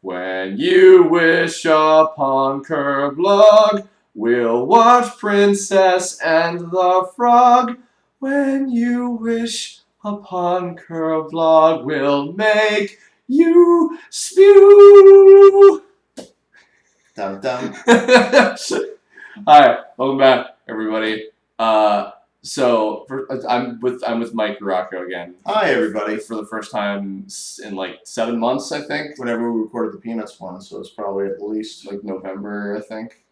When you wish upon Kirblog, we'll watch Princess and the Frog. When you wish upon Kirblog, we'll make you spew. Dum dum. Hi, welcome back, everybody. I'm with Mike Ruocco again. Hi, everybody. For the first time in like 7 months, I think. Whenever we recorded the Peanuts one, so it's probably at least Like November, I think.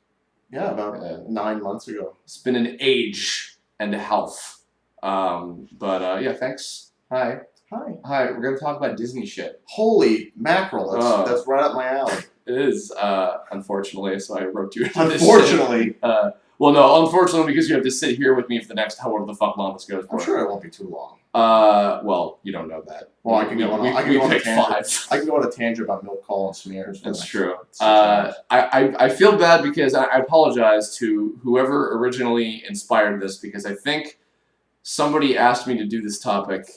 Yeah, about 9 months ago. It's been an age and a half. Yeah, thanks. Hi. Hi. We're gonna talk about Disney shit. Holy mackerel! That's right up my alley. It is, unfortunately. So I wrote you. Unfortunately. Well, no, unfortunately, because you have to sit here with me for the next however the fuck long this goes for. I'm sure it won't be too long. Well, you don't know that. Well, I can go on a tangent. 5. I can go on a tangent about milk call and smears. That's true. I feel bad because I apologize to whoever originally inspired this because I think somebody asked me to do this topic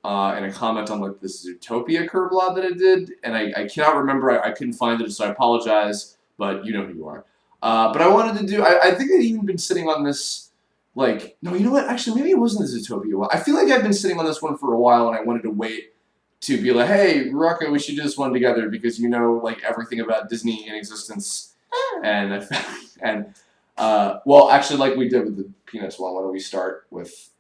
in a comment on like this Zootopia Kirblog that I did, and I cannot remember. I couldn't find it, so I apologize. But you know who you are. But I wanted to do. I think I'd even been sitting on this. Like, no, you know what? Actually, maybe it wasn't the Zootopia one. I feel like I've been sitting on this one for a while, and I wanted to wait to be like, hey, Ruocco, we should do this one together because you know like everything about Disney in existence. And well, actually, like we did with the Peanuts one, why don't we start with?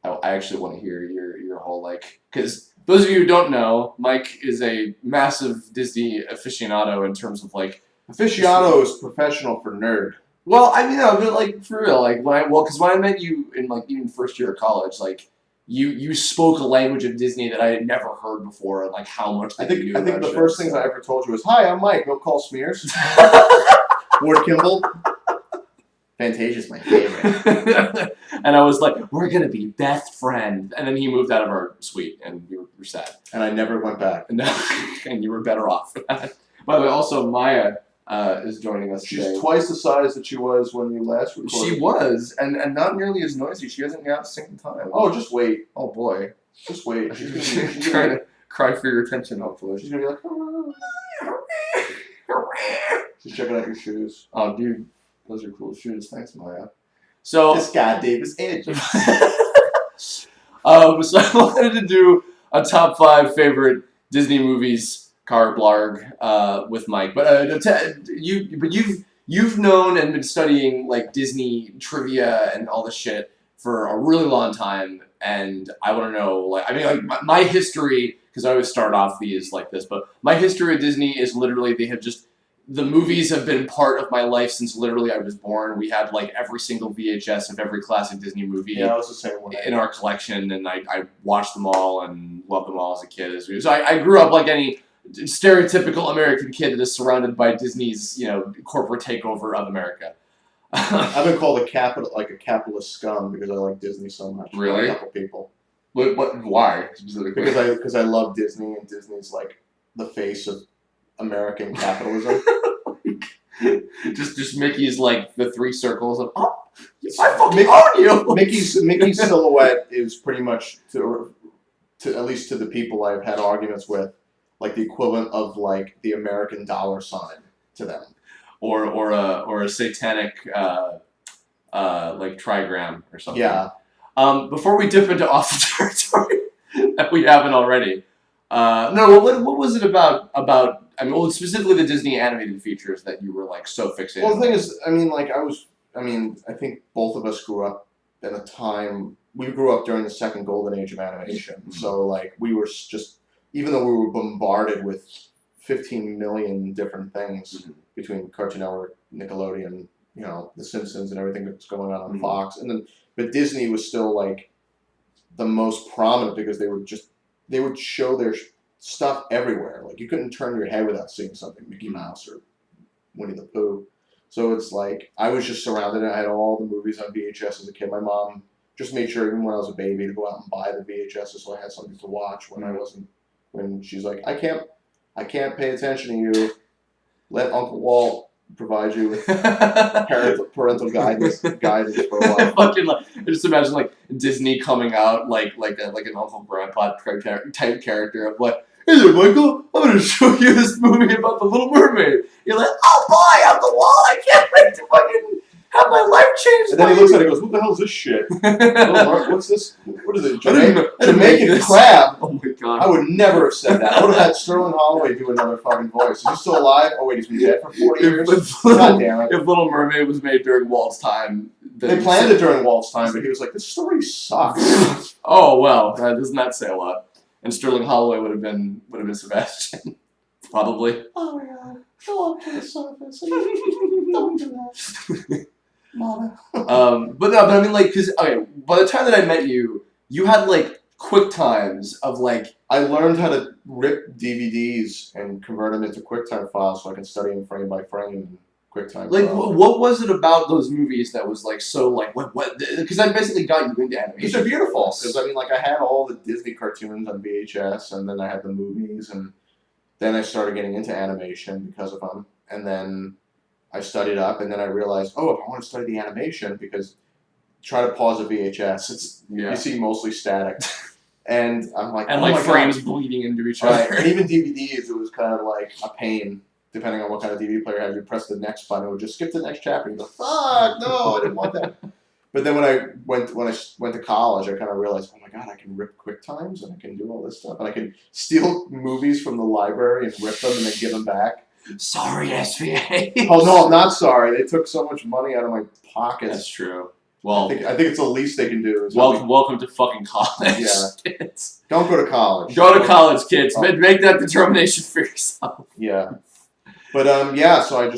I actually want to hear your whole like, because those of you who don't know, Mike is a massive Disney aficionado in terms of like. Aficionado is professional for nerd. Well, I mean, no, but like for real, like because when I met you in like even first year of college, like you spoke a language of Disney that I had never heard before, and like how much. I think the first things I ever told you was, "Hi, I'm Mike. Milk call smears." Ward Kimball. Fantasia's my favorite. And I was like, we're gonna be best friends. And then he moved out of our suite, and we were sad. And I never went back. And you were better off for that. By the way, also Maya is joining us today. She's twice the size that she was when you last recorded. She was, and not nearly as noisy. She hasn't yapped a single time. Oh, just wait. Oh boy. Just wait. She's trying to cry for your attention, hopefully. She's gonna be like, she's checking out your shoes. Oh, dude. Those are cool shoes. Thanks, Maya. So this guy Davis Edges. So I wanted to do a top 5 favorite Disney movies Kirblog with Mike. But you've known and been studying like Disney trivia and all this shit for a really long time, and I want to know like my history, because I always start off these like this, but my history with Disney is literally the movies have been part of my life since literally I was born. We had like every single VHS of every classic Disney movie was the same way. In our collection, and I watched them all and loved them all as a kid. So I grew up like any stereotypical American kid that is surrounded by Disney's corporate takeover of America. I've been called a capitalist scum because I like Disney so much. Really? By a couple people. What? Why specifically? Because I love Disney, and Disney's like the face of American capitalism. just Mickey's like the 3 circles of I fucking own you. Mickey's silhouette is pretty much to at least to the people I've had arguments with, like the equivalent of like the American dollar sign to them, or a satanic like trigram or something. Yeah. Before we dip into off the territory that we haven't already. No, what was it about? I mean, well, specifically the Disney animated features that you were like so fixated. Well, the thing is, I think both of us grew up at a time. We grew up during the second golden age of animation, mm-hmm. So like we were just, even though we were bombarded with 15 million different things mm-hmm. between Cartoon Network, Nickelodeon, The Simpsons, and everything that's going on mm-hmm. Fox, but Disney was still like the most prominent because they would show their stuff everywhere. Like you couldn't turn your head without seeing something, Mickey Mouse or Winnie the Pooh. So it's like I was just surrounded. I had all the movies on VHS as a kid. My mom just made sure, even when I was a baby, to go out and buy the VHSs so I had something to watch when she's like, I can't pay attention to you. Let Uncle Walt provide you with parental guidance for a while. Fucking I just imagine like Disney coming out like an Uncle Grandpa type character of what. hey there, Michael, I'm going to show you this movie about the Little Mermaid. You're like, oh boy, on the wall, I can't wait to fucking have my life changed. And then he looks at it and goes, what the hell is this shit? What's this? What is it? Jamaican Jamaican crab? Oh my god. I would never have said that. I would have had Sterling Holloway do another fucking voice. Is he still alive? Oh wait, he's been dead for 40 years? God damn it. If Little Mermaid was made during Walt's time... They planned it during Walt's time, but he was like, this story sucks. Oh, well, doesn't that say a lot? And Sterling Holloway would have been Sebastian. Probably. Oh my god. Go up to the surface. Don't do that. Mama. But I mean, like, because, okay, by the time that I met you, you had, like, QuickTimes of, like... I learned how to rip DVDs and convert them into QuickTime files so I can study them frame by frame. QuickTime. Like, what was it about those movies that was, like, so, like, what? Because I basically got you into animation. Because they're beautiful. Because, I mean, like, I had all the Disney cartoons on VHS, and then I had the movies, and then I started getting into animation because of them. And then I studied up, and then I realized, oh, if I want to study the animation, because try to pause a VHS, you see mostly static. And I'm like, and, oh like, frames bleeding into each other. And even DVDs, it was kind of like a pain. Depending on what kind of DVD player you had, you press the next button, it would just skip to the next chapter. You go, fuck, no, I didn't want that. But then when I went to college, I kind of realized, oh my god, I can rip QuickTimes and I can do all this stuff, and I can steal movies from the library and rip them and then give them back. Sorry, SVA. Oh no, I'm not sorry. They took so much money out of my pocket. That's true. Well, I think it's the least they can do. Welcome to fucking college, kids. Don't go to college. Go to college, kids. Oh. Make that determination for yourself. Yeah. But yeah, so I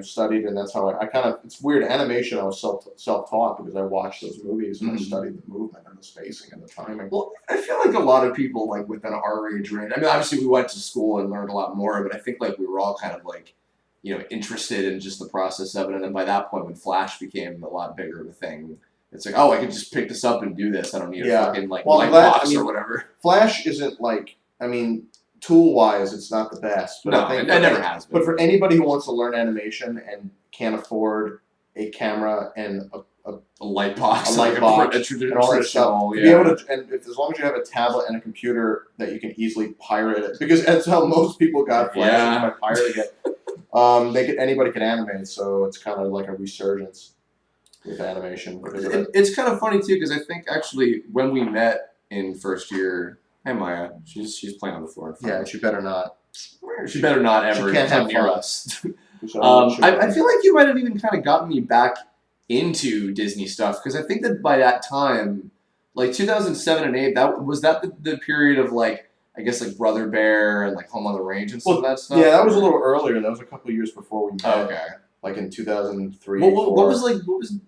studied, and that's how I kind of, it's weird, animation I was self-taught because I watched those movies and I studied the movement and the spacing and the timing. Well, I feel like a lot of people, like, within our age range, I mean, obviously we went to school and learned a lot more, but I think, like, we were all kind of, like, you know, interested in just the process of it, and then by that point when Flash became a lot bigger of a thing, it's like, oh, I can just pick this up and do this, I don't need a fucking, like, light box or whatever. Flash isn't, like, I mean... Tool-wise, it's not the best. But no, I think it never has been. But for anybody who wants to learn animation and can't afford a camera and a light box, and all that stuff, to be able to, and as long as you have a tablet and a computer that you can easily pirate it, because that's how most people got Flash by pirating it. Anybody can animate, so it's kind of like a resurgence with animation. It's kind of funny too, because I think actually when we met in first year. Hey Maya, she's playing on the floor. Yeah, she better not. She better not ever come near us. I feel like you might have even kind of gotten me back into Disney stuff because I think that by that time, like 2007 and 8, that was the period of like I guess like Brother Bear and like Home on the Range and some of that stuff. Yeah, that was a little earlier. That was a couple of years before we met. Oh, okay. Like in 2003. What was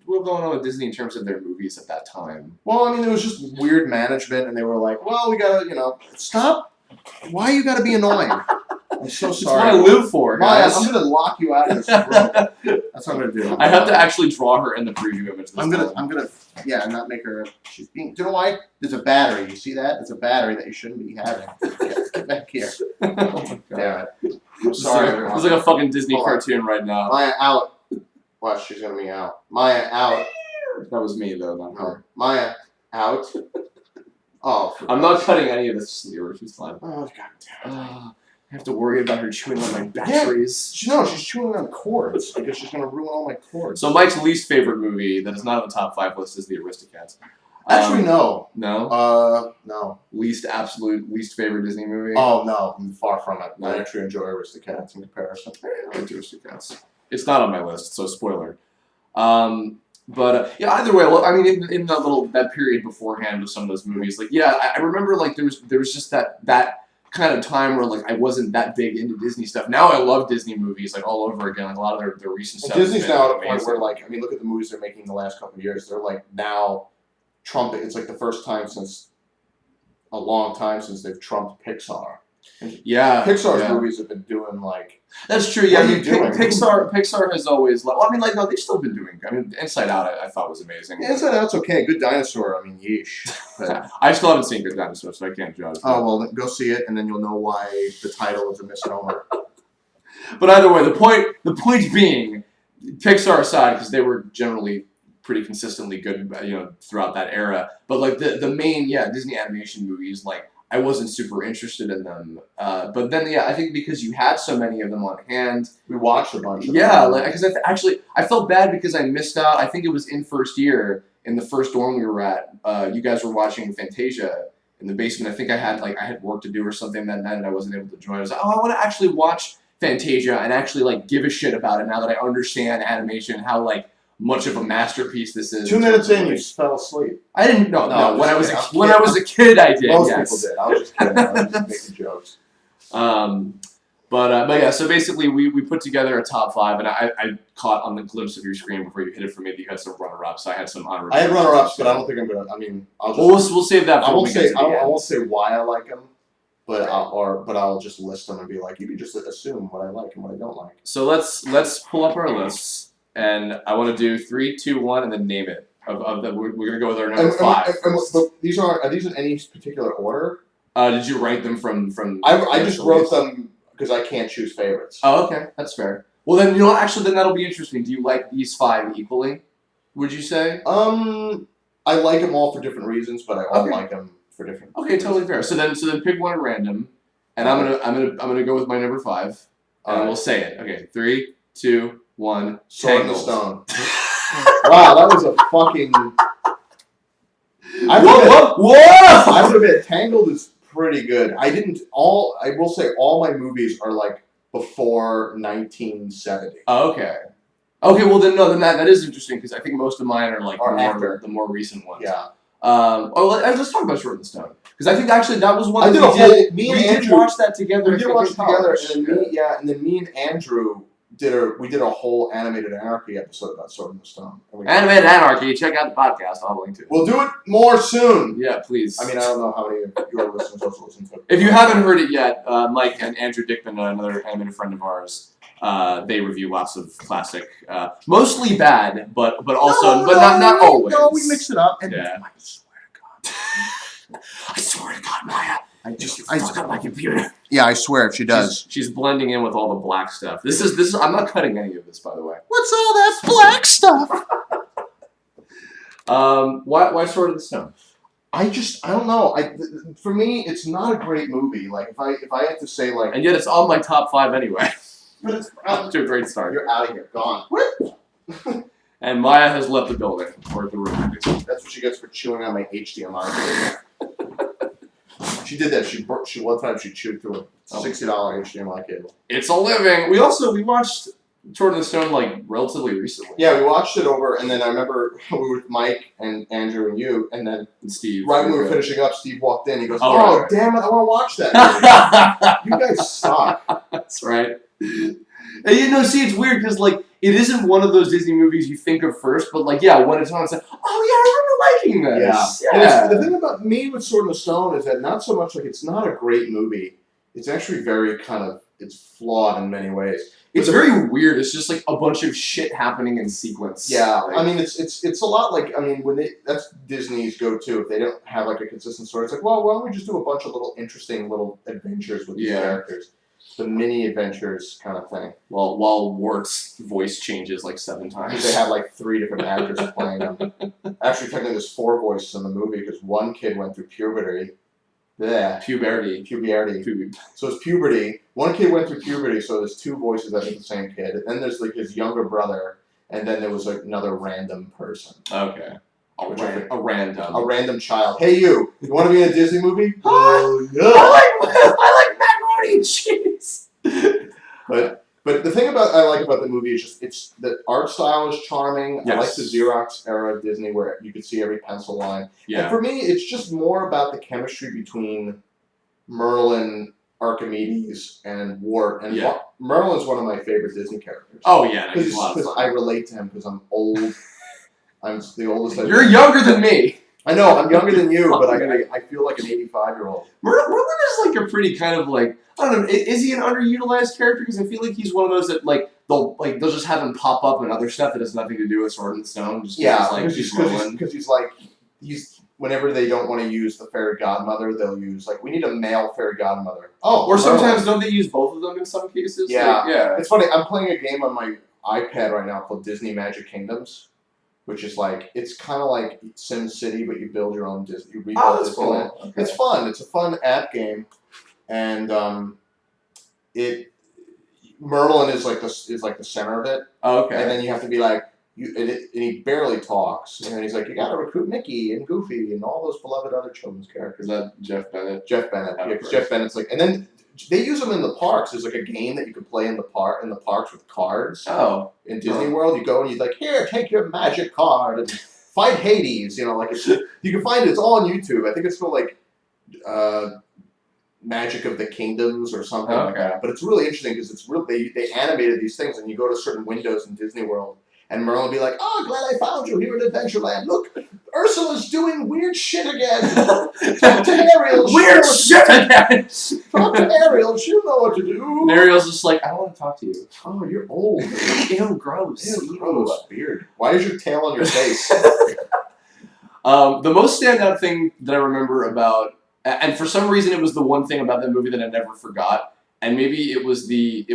going on with Disney in terms of their movies at that time? Well, I mean, it was just weird management, and they were like, "Well, we gotta, stop. Why you gotta be annoying?" I'm so sorry. That's what I live for, guys. I'm gonna lock you out of this room. That's what I'm gonna do. I have to actually draw her in the preview image. I'm gonna, not make her. She's being. Do you know why? There's a battery. You see that? It's a battery that you shouldn't be having. Get back here. Oh my god. Damn it. I'm sorry, everyone. It's like a fucking Disney cartoon right now. Maya out. Watch, she's gonna be out. Maya out. That was me though, not her. Maya out. Oh. I'm not cutting any of this here. She's fine. Oh god damn it. I have to worry about her chewing on my batteries. Yeah. She's chewing on cords because she's gonna ruin all my cords. So Mike's least favorite movie that is not on the top 5 list is The Aristocats. Actually, no. No? No. Absolute least favorite Disney movie? Oh, no. I'm far from it. I actually enjoy Aristocats in comparison. I like Aristocats. It's not on my list, so spoiler. But yeah, either way, I mean, in that period beforehand of some of those movies, like, yeah, I remember, like, there was just that kind of time where, like, I wasn't that big into Disney stuff. Now I love Disney movies, like, all over again. Like, a lot of their recent stuff. Disney's now at a point where, like, I mean, look at the movies they're making the last couple of years. They're, like, now trumpet. It's, like, the first time since a long time since they've trumped Pixar. Yeah. Pixar's movies have been doing, like... That's true, yeah. I mean, Pixar has always... Well, I mean, like, no, they've still been doing... I mean, Inside Out, I thought was amazing. Yeah, Inside Out's okay. Good Dinosaur, I mean, yeesh. But... I still haven't seen Good Dinosaur, so I can't judge. Oh, well, then go see it, and then you'll know why the title is a misnomer. But either way, the point being, Pixar aside, because they were generally pretty consistently good, throughout that era. But, like, the main, Disney animation movies, like, I wasn't super interested in them. But then, yeah, I think because you had so many of them on hand. We watched a bunch of Yeah, them. like because I felt bad because I missed out. I think it was in first year in the first dorm we were at. You guys were watching Fantasia in the basement. I think I had work to do or something that night and I wasn't able to join. I was like, oh, I want to actually watch Fantasia and actually like give a shit about it now that I understand animation, how like much of a masterpiece this is. 2 minutes in, you fell asleep. I didn't know. No, when I was a kidding. kid, I did. Most yes. people did. I was just kidding. I was just making jokes. But yeah, so basically we put together a top 5, and I caught on the glimpse of your screen before you hit it for me that you had some runner-ups. I had some honorable. I had runner-ups, but I don't think I'm gonna. I mean, I'll just. We'll save that. For I won't say why I like them, but I'll just list them and be like, you can just assume what I like and what I don't like. So let's pull up our lists, and I want to do 3, 2, 1, and then name it. Of the we're gonna go with our number 5. But these are these in any particular order? Did you rank them from? I just wrote them because I can't choose favorites. Oh, okay, that's fair. Well, then then that'll be interesting. Do you like these 5 equally? Would you say? I like them all for different reasons, but I all like them for different. Okay, totally fair. So then pick one at random, and I'm gonna go with my number 5, and we'll say it. Okay, 3, 2, 1. Sword in the Stone. Wow, that was a fucking. Whoa! I would admit, Tangled is pretty good. I will say all my movies are like before 1970. Oh, okay. Okay, well then that is interesting because I think most of mine are like the more recent ones. Yeah. Let's talk about Sword in the Stone because I think actually that was one. Me and Andrew did watch that together. We did watch it together, and then me and Andrew we did a whole animated Anarchy episode about Sword in the Stone. Animated Anarchy. Check out the podcast. I'll link to it. We'll do it more soon. Yeah, please. I mean, I don't know how many of your listeners also listen to it. If you haven't heard it yet, Mike and Andrew Dickman, another animated friend of ours, they review lots of classic, mostly bad, but also not always. No, we mix it up. And yeah. I swear to God. I swear to God, Maya. I fuck up my computer. Yeah, I swear she does. She's blending in with all the black stuff. This is. I'm not cutting any of this, by the way. What's all that black stuff? Why Sword in the Stone? I don't know. For me, it's not a great movie. Like if I had to say like, and yet it's on my top 5 anyway. But it's off to a great start. You're out of here, gone. And Maya has left the building or the room. That's what she gets for chewing on my HDMI. She did that. She one time she chewed through a $60 HDMI cable. It's a living. We watched Sword in the Stone like relatively recently. Yeah, we watched it over, and then I remember we were with Mike and Andrew and you, and then Steve. Right when we were finishing up, Steve walked in. He goes, right. Damn it! I want to watch that. You guys suck." That's right. And see, it's weird because like it isn't one of those Disney movies you think of first, but like when it's on, it's like, I remember liking this. Yeah. And the thing about me with Sword in the Stone is that not so much like it's not a great movie. It's actually very it's flawed in many ways. It's very weird. It's just like a bunch of shit happening in sequence. Yeah, I mean it's a lot like that's Disney's go-to if they don't have like a consistent story. It's like, well, why don't we just do a bunch of interesting little adventures with these characters. The mini adventures kind of thing. Well, while Wart's voice changes like 7 times. They had like 3 different actors playing him. Actually, technically, there's 4 voices in the movie because one kid went through puberty. Puberty. So it's puberty. One kid went through puberty, so there's 2 voices that are the same kid. And then there's like his younger brother, and then there was like another random person. Okay. A random child. Hey, you want to be in a Disney movie? Oh, yeah. I like macaroni and cheese. But the thing I like about the movie is just the art style is charming. Yes. I like the Xerox era of Disney where you could see every pencil line. Yeah. And for me, it's just more about the chemistry between Merlin, Archimedes, and Wart. And Merlin's one of my favorite Disney characters. Oh yeah, because I relate to him because I'm old. I'm the oldest. You're younger than me. I know, I'm younger than you, but I feel like an 85-year-old. Merlin is like a pretty kind of like, I don't know, is he an underutilized character? Because I feel like he's one of those that they'll just have him pop up in other stuff that has nothing to do with Sword in the Stone. Because he's whenever they don't want to use the fairy godmother, they'll use we need a male fairy godmother. Oh, or sometimes don't they use both of them in some cases? Yeah, It's funny. I'm playing a game on my iPad right now called Disney Magic Kingdoms. which is like it's kind of like Sim City, but you build your own Disney. You rebuild Oh, that's Disneyland. cool. Okay. It's fun. It's a fun app game, and it Merlin is like the center of it. Okay. And then you have to be like and he barely talks, and then he's like, you got to recruit Mickey and Goofy and all those beloved other children's characters. Is that Jeff Bennett? Jeff Bennett, Oh, yeah, because Jeff Bennett's like, and then they use them in the parks. There's like a game that you can play in the parks with cards. Oh. In Disney World, you go and you're like, here, take your magic card and fight Hades. You know, like you can find it. It's all on YouTube. I think it's called like Magic of the Kingdoms or something like that. But it's really interesting because it's real. They animated these things, and you go to certain windows in Disney World, and Merlin will be like, "Oh, glad I found you here in Adventureland. Look, Ursula's doing weird shit again. Talk to Ariel. Weird shit again. Talk to Ariel. She'll know what to do." And Ariel's just like, I don't want to talk to you. Oh, you're old. Ew, gross. Ew, gross. Weird. Why is your tail on your face? The most standout thing that I remember about, and for some reason it was the one thing about that movie that I never forgot, and maybe it was the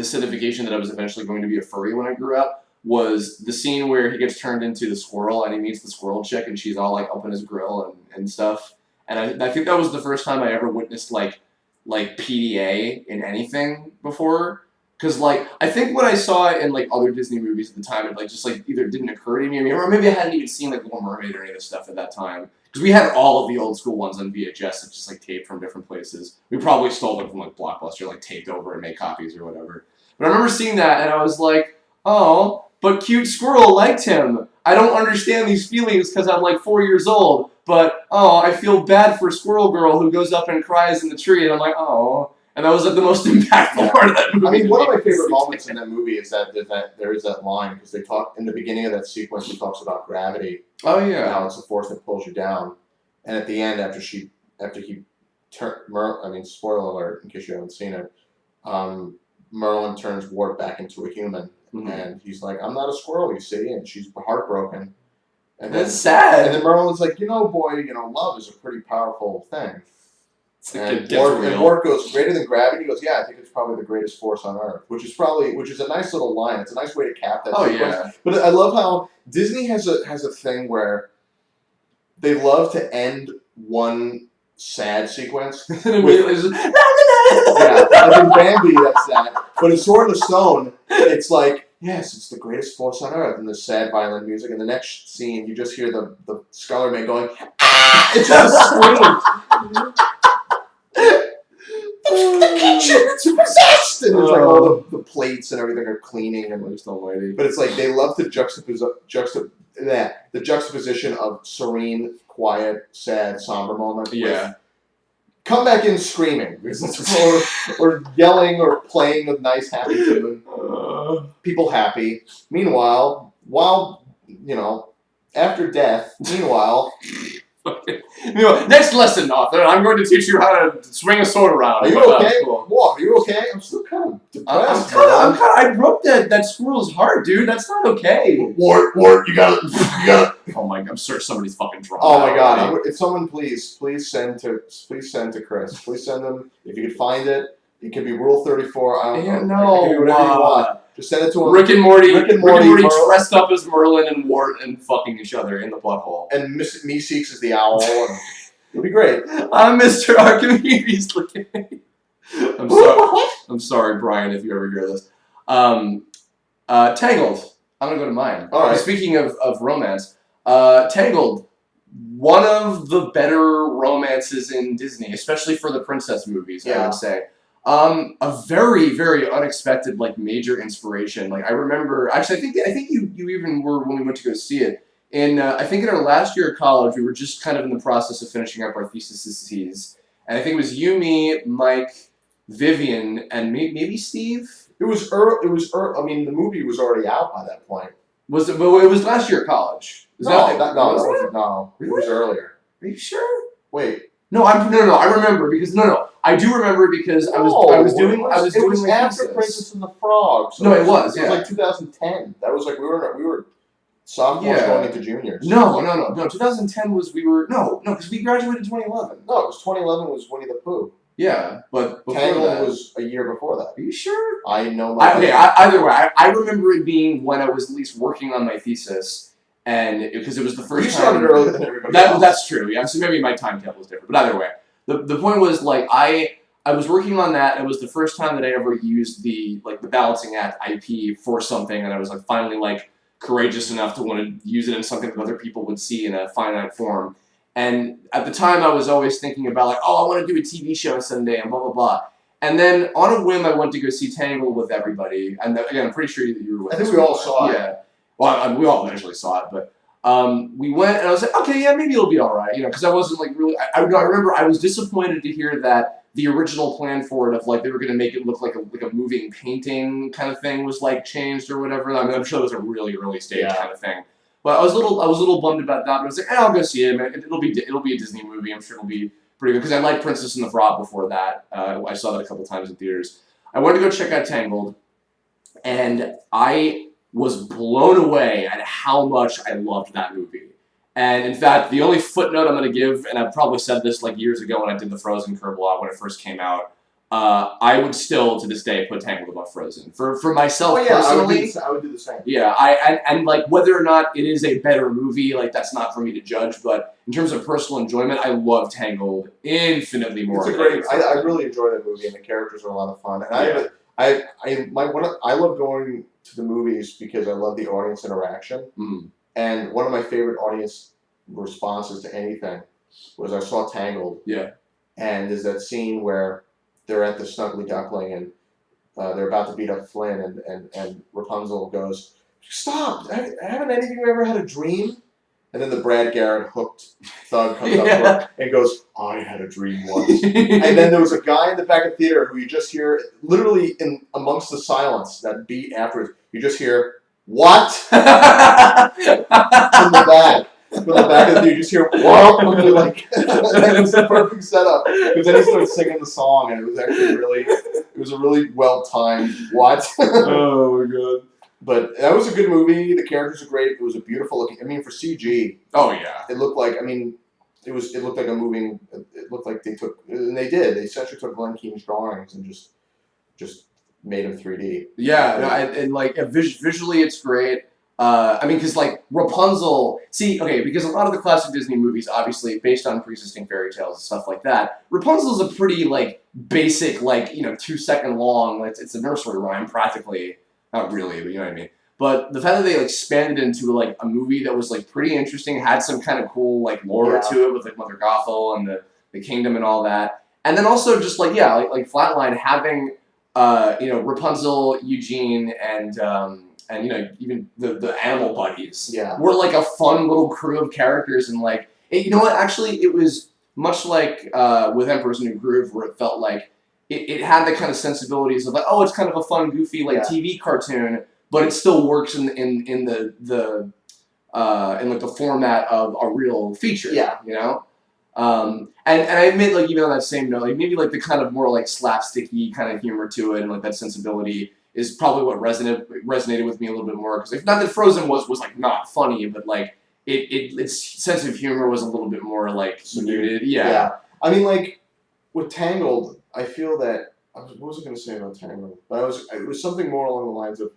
signification that I was eventually going to be a furry when I grew up, was the scene where he gets turned into the squirrel and he meets the squirrel chick and she's all like up in his grill and stuff. And I think that was the first time I ever witnessed like PDA in anything before. Because like I think when I saw it in like other Disney movies at the time, it like just like either didn't occur to me, or maybe I hadn't even seen like Little Mermaid or any of this stuff at that time. Because we had all of the old school ones on VHS that's just like taped from different places. We probably stole them from like Blockbuster, like taped over and made copies or whatever. But I remember seeing that and I was like, oh, but cute squirrel liked him. I don't understand these feelings because I'm like 4 years old. But oh, I feel bad for Squirrel Girl who goes up and cries in the tree, and I'm like, oh. And that was like the most impactful part of that movie. I mean, one of my favorite moments in that movie is that there is that line because they talk in the beginning of that sequence. He talks about gravity. Oh yeah. And how it's the force that pulls you down. And at the end, after he spoiler alert in case you haven't seen it, Merlin turns Wart back into a human, and he's like, "I'm not a squirrel, you see," and she's heartbroken. And that's sad. And then Merlin's like, boy, love is a pretty powerful thing. And Wart goes, greater than gravity? He goes, yeah, I think it's probably the greatest force on Earth, which is a nice little line. It's a nice way to cap that sequence. Yeah. But I love how Disney has a thing where they love to end one sad sequence with, like in Bambi, that's sad. But in Sword in the Stone, it's like, yes, it's the greatest force on Earth, and the sad violin music. And the next scene, you just hear the Sculler Man going, ah! It's just a scream. The kitchen's possessed! And there's like all the plates and everything are cleaning and there's no lady. But it's like they love to the juxtaposition of serene, quiet, sad, somber moment. Yeah. Come back in screaming. or yelling or playing a nice happy tune. People happy. Meanwhile, after death, next lesson, author. I'm going to teach you how to swing a sword around. Are you okay? What? Are you okay? I'm still kind of depressed. I broke that squirrel's heart, dude. That's not okay. Wart, you gotta. Oh my god, I'm sure somebody's fucking drunk. Oh my god! If someone please send to Chris. Please send them if you can find it. It can be Rule 34. I don't know. It can be whatever you want. Just send it to him. Rick and Morty dressed up as Merlin and Wart and fucking each other in the butthole. And Meeseeks is the owl. And it'll be great. I'm Mr. Archimedes looking at me. I'm sorry, Brian, if you ever hear this. Tangled. I'm gonna go to mine. All right. Speaking of romance, Tangled, one of the better romances in Disney, especially for the princess movies, I would say. A very, very unexpected, major inspiration. I remember, actually, I think you even were when we went to go see it. And I think in our last year of college, we were just kind of in the process of finishing up our theses. And I think it was you, me, Mike, Vivian, and maybe Steve? It was early. I mean, the movie was already out by that point. Was it? But it was last year of college. No, it was earlier. Are you sure? Wait. No, I remember because I do remember because I was doing after Princess and the Frog. So it was. It was like 2010. That was like we were sophomores going into juniors. No. 2010 was because we graduated in 2011. No, it was 2011 was Winnie the Pooh. Yeah, but before Tangled that, was a year before that. are you sure? I know my. Either way, I remember it being when I was at least working on my thesis, and because it was the first You time. started earlier than everybody else. That's true. Yeah, so maybe my timetable was different, but either way, the point was like I was working on that, and it was the first time that I ever used the balancing act IP for something, and I was like finally like courageous enough to want to use it in something that other people would see in a finite form. And at the time, I was always thinking about like, oh, I want to do a TV show someday, and blah blah blah. And then on a whim, I went to go see Tangled with everybody. And again, I'm pretty sure that you were with us. I think we all saw it. Yeah. Well, we all eventually saw it, but we went, and I was like, okay, yeah, maybe it'll be all right, because I wasn't like really. I remember I was disappointed to hear that the original plan for it of like they were going to make it look like a moving painting kind of thing was like changed or whatever. I mean, I'm sure it was a really early stage kind of thing. But I was a little bummed about that. But I was like, I'll go see it. It'll be a Disney movie. I'm sure it'll be pretty good because I liked Princess and the Frog before that. I saw that a couple times in theaters. I wanted to go check out Tangled, and I was blown away at how much I loved that movie. And in fact, the only footnote I'm going to give, and I probably said this like years ago when I did the Frozen Kirblog when it first came out, I would still to this day put Tangled above Frozen for myself personally. I would do the same. Yeah, and like whether or not it is a better movie, like that's not for me to judge. But in terms of personal enjoyment, I love Tangled infinitely more. It's a great. I really enjoy that movie, and the characters are a lot of fun. And I love going to the movies because I love the audience interaction. Mm-hmm. And one of my favorite audience responses to anything was I saw Tangled. Yeah. And there's that scene where they're at the Snuggly Duckling and they're about to beat up Flynn and Rapunzel goes, "Stop! Haven't any of you ever had a dream?" And then the Brad Garrett hooked thug comes up to her and goes, "I had a dream once." And then there was a guy in the back of the theater who you just hear, literally in amongst the silence, that beat afterwards, you just hear, "What?" From the back. From the back of the theater, you just hear, "What?" And you're like, that was the perfect setup. Because then he started singing the song, and it was actually it was a really well-timed "What?" Oh, my God. But that was a good movie. The characters are great. It was a beautiful looking. I mean, for CG. Oh yeah. It looked like. I mean, it looked like a moving. It looked like they took, and they did. They essentially took Glenn Keane's drawings and just made them 3D. Yeah, no, and like visually, it's great. I mean, because like Rapunzel. See, okay, because a lot of the classic Disney movies, obviously based on pre-existing fairy tales and stuff like that. Rapunzel's a pretty like basic, like 2-second long. It's a nursery rhyme practically. Not really, but you know what I mean. But the fact that they like expanded into like a movie that was like pretty interesting, had some kind of cool like lore to it with like Mother Gothel and the kingdom and all that, and then also just like Flatline having Rapunzel, Eugene, and even the animal buddies were like a fun little crew of characters, and like you know what, actually it was much like with Emperor's New Groove, where it felt like it had the kind of sensibilities of like, oh, it's kind of a fun, goofy like TV cartoon, but it still works in the format of a real feature. Yeah, and I admit, like, even on that same note, like maybe like the kind of more like slapsticky kind of humor to it and like that sensibility is probably what resonated with me a little bit more, because not that Frozen was like not funny, but like its sense of humor was a little bit more like muted. Yeah. I mean, like with Tangled, I feel that what was I going to say about Tangled? But it was something more along the lines of,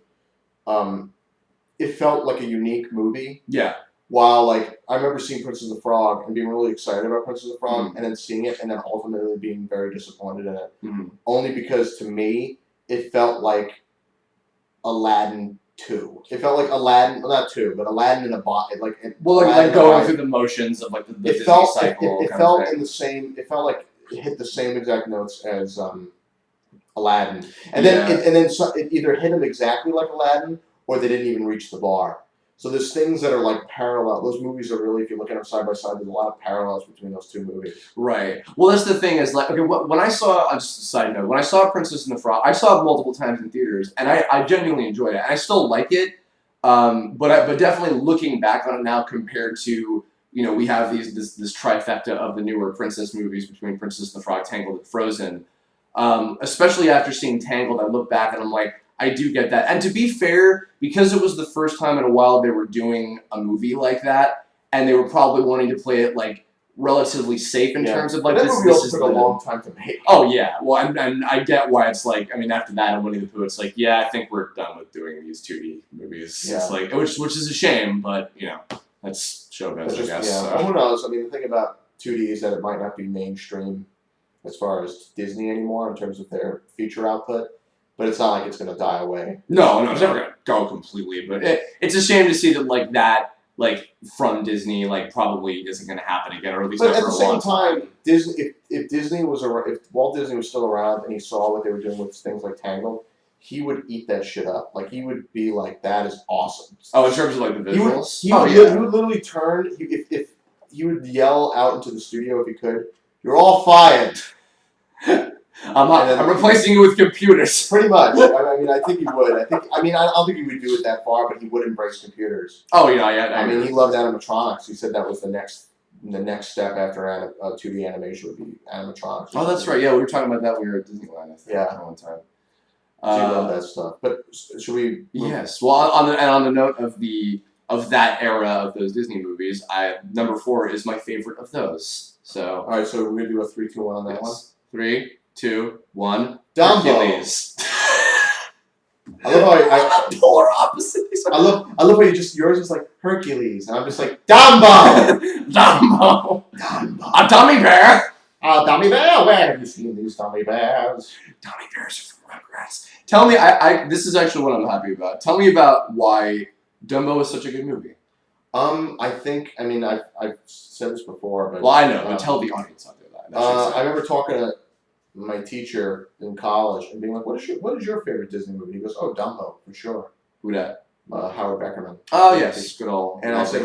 it felt like a unique movie. Yeah. While like I remember seeing Princess of the Frog and being really excited about Princess of the Frog, and then seeing it and then ultimately being very disappointed in it. Only because to me it felt like Aladdin 2. It felt like Aladdin, well, not 2, but Aladdin in a box. Like going through the motions of like the Disney cycle. It felt in the same. It felt like it hit the same exact notes as Aladdin, and then it either hit him exactly like Aladdin, or they didn't even reach the bar. So there's things that are like parallel. Those movies are really, if you look at them side by side, there's a lot of parallels between those two movies. Right. Well, that's the thing is like, okay, when I saw, just a side note, when I saw Princess and the Frog, I saw it multiple times in theaters, and I genuinely enjoyed it. And I still like it, but definitely looking back on it now compared to, we have this trifecta of the newer princess movies between Princess and the Frog, Tangled, and Frozen. Especially after seeing Tangled, I look back and I'm like, I do get that. And to be fair, because it was the first time in a while they were doing a movie like that, and they were probably wanting to play it like relatively safe in terms of like that this. movie This also is took the, a long time to make. Oh yeah, well, and I get why it's like. I mean, after that and Winnie the Pooh, it's like, yeah, I think we're done with doing these 2D movies. Yeah. It's like, which is a shame, but you know, that's showbiz, I guess. Yeah, So. well, who knows? I mean, the thing about 2D is that it might not be mainstream as far as Disney anymore in terms of their feature output, but it's not like it's going to die away. No, it's never gonna go completely, but it's a shame to see that like from Disney like probably isn't gonna happen again, or at least But not at for the a same long time, time. Disney, if Disney was around, if Walt Disney was still around and he saw what they were doing with things like Tangled, he would eat that shit up. Like he would be like, "That is awesome." Oh, in terms of like the visuals, he would literally turn. If he would yell out into the studio if he could, "You're all fired." I'm replacing you with computers. Pretty much. I mean, I think he would. I don't think he would do it that far, but he would embrace computers. Oh yeah. I mean, he loved animatronics. He said that was the next step after 2D animation would be animatronics. Oh, that's right. Yeah, we were talking about that when we were at Disneyland. I think, at one time. So he loved that stuff. But should we? Yes. Well, on the note of that era of those Disney movies, number 4 is my favorite of those. So. All right. So we're gonna do a 3, 2, 1 on that one. 3, 2, 1. Dumbo. Hercules. I love how polar opposite. I love how yours is like Hercules, and I'm just like Dumbo. Dumbo. A dummy bear. A dummy bear. Where have you seen these dummy bears? Dummy bears are from Rugrats. Tell me, this is actually what I'm happy about. Tell me about why Dumbo is such a good movie. I mean, I've said this before, but well, I know. But tell the audience out there that. I remember talking to my teacher in college and being like, "What is your favorite Disney movie?" He goes, "Oh, Dumbo for sure." Who that? Howard Beckerman. Oh yes, good old. And I said,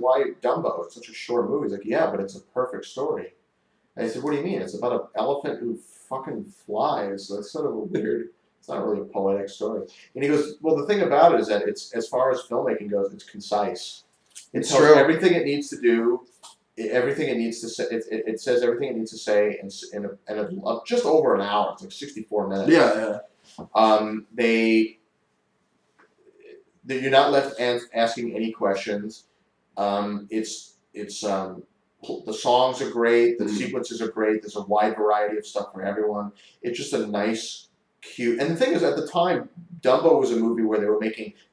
"Why Dumbo? It's such a short movie." He's like, "Yeah, but it's a perfect story." And I said, "What do you mean? It's about an elephant who fucking flies. So that's sort of a weird. It's not really a poetic story." And he goes, "Well, the thing about it is that it's as far as filmmaking goes, it's concise. It tells everything it needs to do." Everything it needs to say, it says everything it needs to say in just over an hour. It's like 64 minutes. Yeah. You're not left asking any questions. The songs are great. The sequences are great. There's a wide variety of stuff for everyone. It's just a nice, cute. And the thing is, at the time, Dumbo was a movie where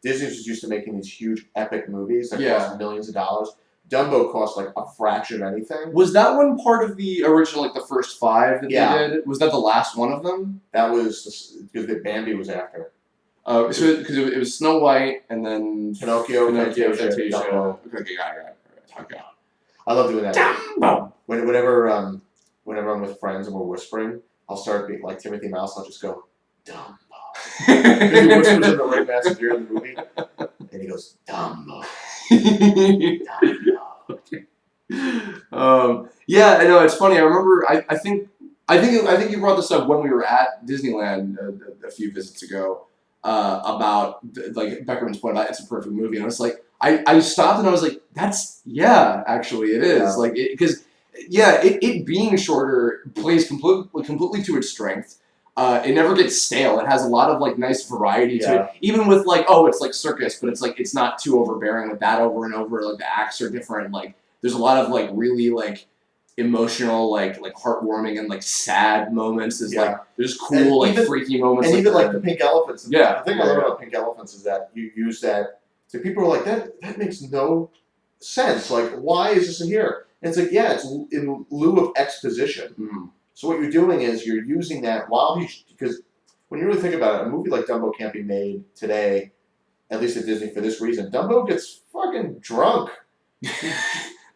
Disney was used to making these huge epic movies that cost millions of dollars. Dumbo cost like a fraction of anything. Was that one part of the original, like the first 5 that they did? Was that the last one of them? That was because Bambi was after. Because it was Snow White and then Pinocchio, Fantasia. Dumbo. Okay, got it. I love doing that. Dumbo. Whenever I'm with friends and we're whispering, I'll start being like Timothy Mouse. I'll just go Dumbo. He whispers in the ringmaster's ear in the movie, and he goes Dumbo. Yeah, I know it's funny. I remember. I think you brought this up when we were at Disneyland a few visits ago about like Beckerman's point about it's a perfect movie, and I was like, I stopped and I was like, actually it is like because it being shorter plays completely to its strength. It never gets stale. It has a lot of like nice variety to it. Even with like, it's like circus, but it's like it's not too overbearing with that over and over. Like the acts are different. Like there's a lot of like really like emotional, like heartwarming and like sad moments. There's cool and freaky moments. And even like the pink elephants. Yeah. The thing I love about pink elephants is that you use that. So people are like that makes no sense. Like why is this in here? And it's like it's in lieu of exposition. Mm-hmm. So what you're doing is you're using that because when you really think about it, a movie like Dumbo can't be made today, at least at Disney for this reason. Dumbo gets fucking drunk.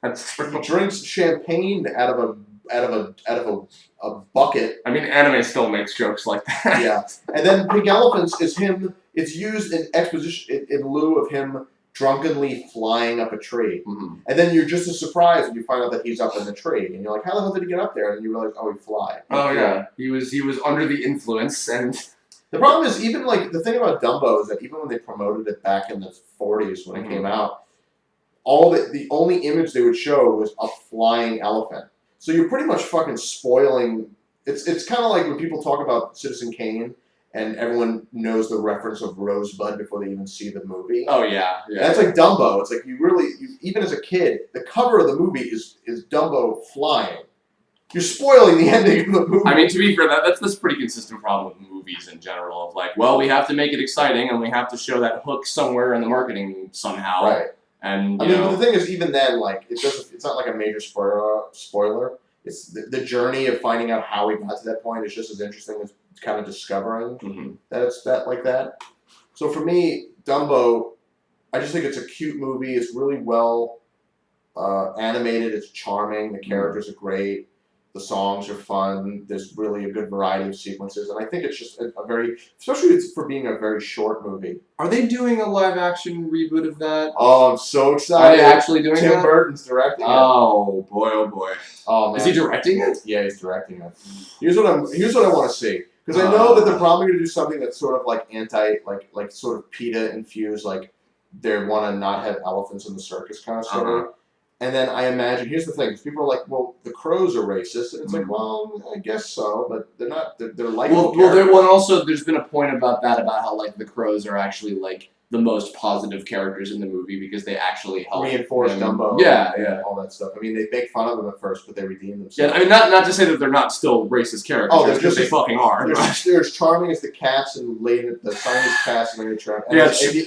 That's true. He drinks champagne out of a bucket. I mean, anime still makes jokes like that. Yeah, and then Pink Elephants is him. It's used in exposition in lieu of him drunkenly flying up a tree. Mm-hmm. And then you're just as surprised when you find out that he's up in the tree. And you're like, how the hell did he get up there? And you realize, he fly. Oh, yeah. He was under the influence. And the problem is, even like, the thing about Dumbo is that even when they promoted it back in the 40s when it came out, the only image they would show was a flying elephant. So you're pretty much fucking spoiling. It's kind of like when people talk about Citizen Kane and everyone knows the reference of Rosebud before they even see the movie. Oh yeah. And that's like Dumbo. It's like even as a kid, the cover of the movie is Dumbo flying. You're spoiling the ending of the movie. I mean, to be fair, that's a pretty consistent problem with movies in general. Of like, well, we have to make it exciting, and we have to show that hook somewhere in the marketing somehow. Right. And I mean, but the thing is, even then, like, it's not like a major spoiler. It's the journey of finding out how we got to that point is just as interesting as kind of discovering that it's like that. So for me, Dumbo, I just think it's a cute movie. It's really well animated. It's charming. The characters are great. The songs are fun. There's really a good variety of sequences, and I think it's just a very, especially for being a very short movie. Are they doing a live action reboot of that? Oh, I'm so excited! Are they actually doing Tim that? Burton's directing it. Oh boy! Oh boy! Oh man, is he directing it? Yeah, he's directing it. Here's what I want to see, because I know that they're probably going to do something that's sort of like like sort of PETA infused, like they want to not have elephants in the circus kind of story. And then I imagine, here's the thing, because people are like, well, the crows are racist. And it's like, well, I guess so, but they're not, they're like... Well, also, there's been a point about that, about how, like, the crows are actually, like, the most positive characters in the movie because they actually help reinforce Dumbo. Yeah. All that stuff. I mean, they make fun of them at first, but they redeem themselves. Yeah, I mean, not to say that they're not still racist characters. Oh, they're just... they fucking are. They're as charming as the cats and the Siamese cats and Lady Trap.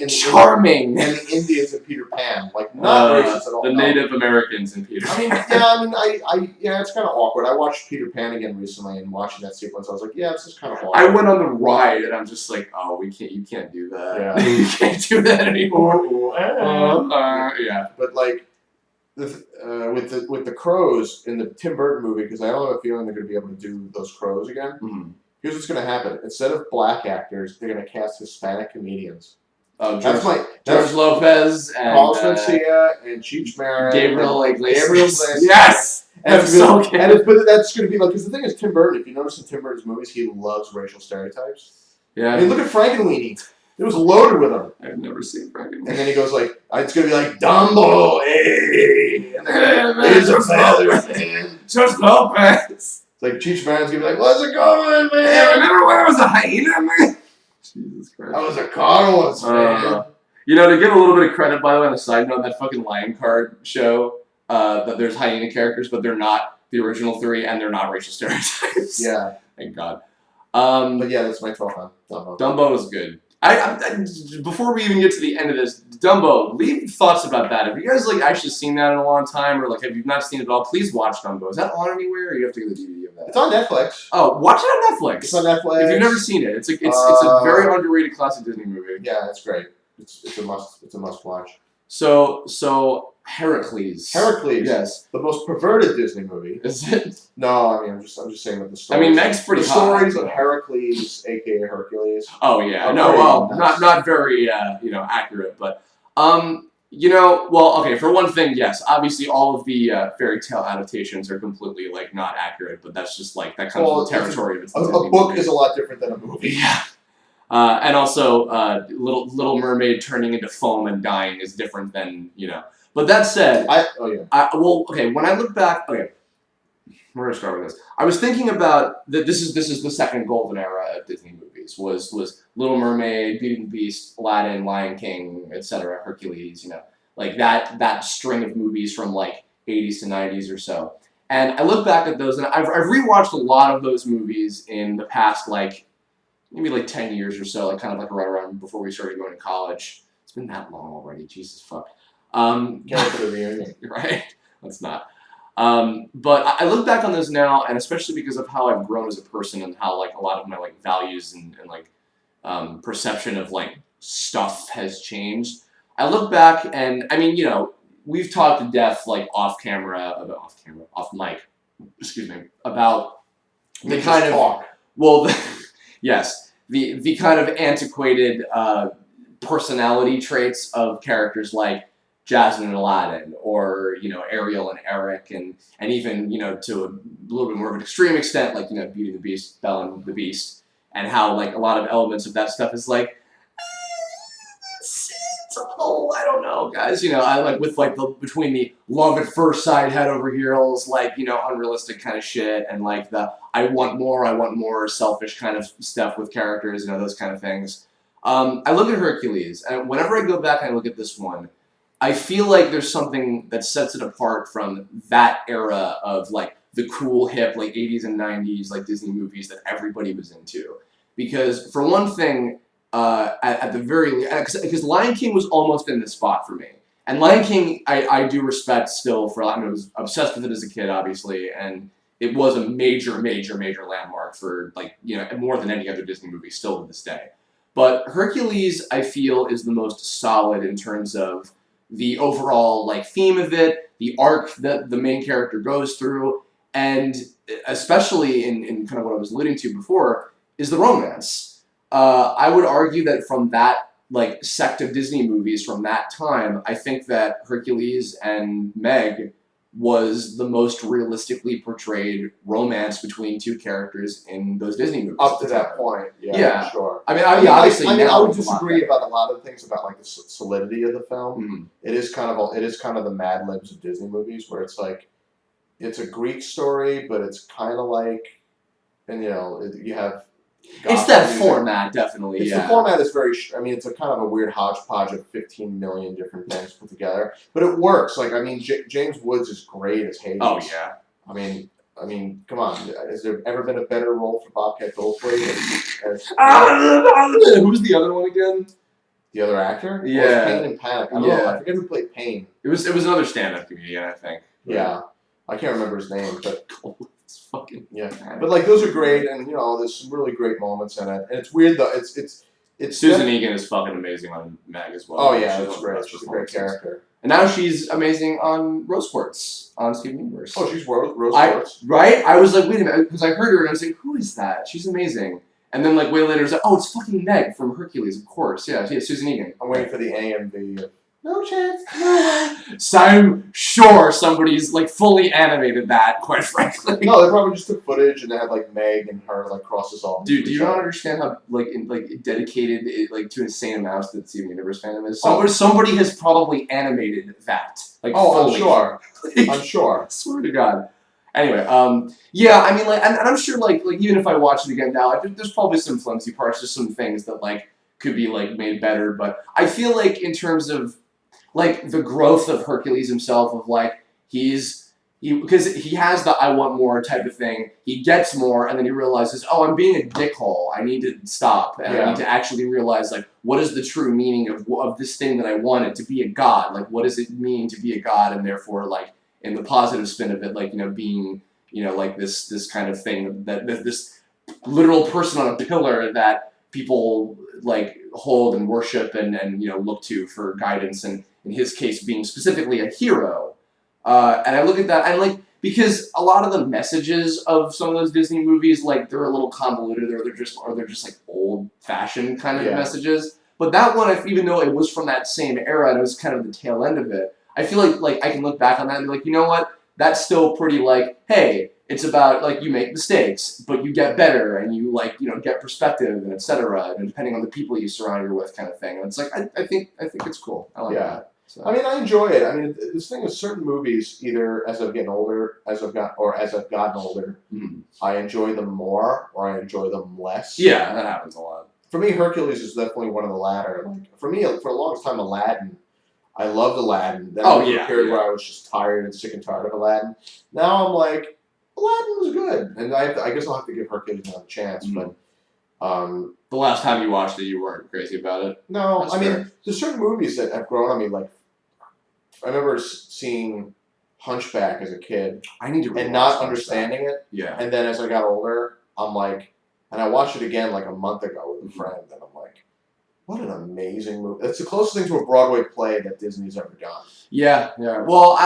Charming! And the Indians in Peter Pan. Like, not racist at all. The Native Americans in Peter Pan. Yeah, it's kind of awkward. I watched Peter Pan again recently, and watching that sequence, I was like, yeah, this is kind of awkward. I went on the ride, and I'm just like, oh, you can't do that. Yeah. You can't do that anymore. Yeah. But like, with the crows in the Tim Burton movie, because I don't have a feeling they're going to be able to do those crows again. Here's what's going to happen: instead of black actors, they're going to cast Hispanic comedians. George Lopez and Carlos Mencia and Cheech Marin, Gabriel Iglesias. Yes. But that's going to be like, because the thing is, Tim Burton. If you notice in Tim Burton's movies, he loves racial stereotypes. Yeah. I mean, look at Frankenweenie. It was loaded with them. I've never seen Frankenweenie. And then he goes like, it's going to be like, Dumbo, hey! And then there's a feather, man. George Lopez. It's like, Cheech Marin's going to be like, what's it going, man? Yeah, remember when I was a hyena, man? Jesus Christ. I was a car once, man. You know, to give a little bit of credit, by the way, on the side note, that fucking Lion Card show, that there's hyena characters, but they're not the original three, and they're not racial stereotypes. Yeah. Thank God. But yeah, that's my 12th on Dumbo. Dumbo is good. I before we even get to the end of this, Dumbo, leave thoughts about that. Have you guys like actually seen that in a long time, or like have you not seen it at all? Please watch Dumbo. Is that on anywhere, or you have to get the DVD of that? It's on Netflix. Oh, watch it on Netflix. It's on Netflix. If you've never seen it, it's a very underrated classic Disney movie. Yeah, it's great. It's a must watch. So Hercules. Hercules. Yes. The most perverted Disney movie. Is it? No, I mean I'm just saying that the stories. I mean Meg's pretty the hot. stories of Hercules, aka Hercules. Oh yeah. Not very accurate, but okay, for one thing, yes, obviously all of the fairy tale adaptations are completely like not accurate, but that's just like that comes with the territory of it. A book is a lot different than a movie. Yeah. And also, Little Mermaid turning into foam and dying is different than, But that said, when I look back, we're gonna start with this. I was thinking about that. This is the second golden era of Disney movies. Was Little Mermaid, Beauty and the Beast, Aladdin, Lion King, etc., Hercules. Like that string of movies from like 80s to 90s or so. And I look back at those, and I've rewatched a lot of those movies in the past maybe like 10 years or so, like kind of like right around before we started going to college. It's been that long already, Jesus fuck. Can't wait for the reunion. Right? Let's not. But I look back on those now, and especially because of how I've grown as a person and how like a lot of my like values and like perception of like stuff has changed. I look back and I mean, we've talked to death like off mic, excuse me, about the kind of yes, the kind of antiquated personality traits of characters like Jasmine and Aladdin, or Ariel and Eric, and even to a little bit more of an extreme extent, like Beauty and the Beast, Belle and the Beast, and how like a lot of elements of that stuff is like oh, I don't know, guys. I like with like the between the love at first sight, head over heels, like unrealistic kind of shit, and like the I want more, selfish kind of stuff with characters, those kind of things. I look at Hercules, and whenever I go back and I look at this one, I feel like there's something that sets it apart from that era of like the cool, hip, like 80s and 90s, like Disney movies that everybody was into. Because for one thing, at the very because Lion King was almost in this spot for me, and Lion King I do respect still for. I was obsessed with it as a kid, obviously, and it was a major landmark for like more than any other Disney movie still to this day. But Hercules, I feel, is the most solid in terms of the overall like theme of it, the arc that the main character goes through, and especially in kind of what I was alluding to before, is the romance. I would argue that from that like sect of Disney movies from that time, I think that Hercules and Meg was the most realistically portrayed romance between two characters in those Disney movies. Up to that point, yeah, sure. I mean, obviously, I would disagree about a lot of things about like the solidity of the film. Mm-hmm. It is kind of the Mad Libs of Disney movies, where it's like it's a Greek story, but it's kind of like, and you have. It's that format, definitely. The format is very. I mean, it's a kind of a weird hodgepodge of 15 million different things put together, but it works. Like, I mean, James Woods is great as Hades. Oh yeah. I mean, come on. Has there ever been a better role for Bobcat Goldthwait? Who's the other one again? The other actor? Yeah. Oh, Pain and Panic. I don't know. I forget who played Pain. It was another stand-up comedian, I think. Yeah, I can't remember his name, but. It's fucking but like those are great, and there's some really great moments in it. And it's weird though. It's Susan Egan is fucking amazing on Meg as well. Oh yeah, that's great. She's a great character. And now she's amazing on Rose Quartz on Steven Universe. Oh, she's Rose Quartz. Right? I was like, wait a minute, because I heard her and I was like, who is that? She's amazing. And then like way later, I was like, oh, it's fucking Meg from Hercules, of course. Yeah, Susan Egan. I'm waiting for the AMV. No chance. No way. So I'm sure somebody's like fully animated that, quite frankly. No, they probably just took footage and they had like Meg and her like crosses off. Dude, do you not understand how like dedicated to insane amounts that Steven Universe fandom is? Somebody has probably animated that. Like, fully. I'm sure. I'm sure. I swear to God. Anyway, yeah, I mean, like, and I'm sure, like even if I watch it again now, there's probably some flimsy parts, just some things that like could be like made better. But I feel like in terms of like the growth of Hercules himself, of like because he has the I want more type of thing. He gets more, and then he realizes, oh, I'm being a dickhole. I need to stop, and I need to actually realize like what is the true meaning of this thing that I wanted to be a god. Like, what does it mean to be a god, and therefore like in the positive spin of it, like being like this kind of thing that this literal person on a pillar that people like hold and worship and look to for guidance, and in his case being specifically a hero. And I look at that, and like, because a lot of the messages of some of those Disney movies, like they're a little convoluted, or they're just like old fashioned kind of messages. But that one, even though it was from that same era and it was kind of the tail end of it, I feel like I can look back on that and be like, you know what? That's still pretty like, hey, it's about like you make mistakes, but you get better and you like get perspective and etc. And depending on the people you surround yourself with, kind of thing. And it's like I think it's cool. I like that. So. I mean, I enjoy it. I mean, this thing is certain movies, either as I've gotten older, as I've gotten older, I enjoy them more or I enjoy them less. Yeah, that happens a lot. For me, Hercules is definitely one of the latter. Like, for me, for a long time, Aladdin. I loved Aladdin. Then there was a period where I was just tired and sick and tired of Aladdin. Now I'm like, Aladdin was good, and I guess I'll have to give Hercules another chance. But the last time you watched it, you weren't crazy about it. No, that's fair. There's certain movies that have grown on me. Like, I remember seeing Hunchback as a kid. I need to and not understanding it. Yeah. And then as I got older, I'm like, and I watched it again like a month ago with a friend, and I'm like, what an amazing movie! It's the closest thing to a Broadway play that Disney's ever done. Yeah. Well,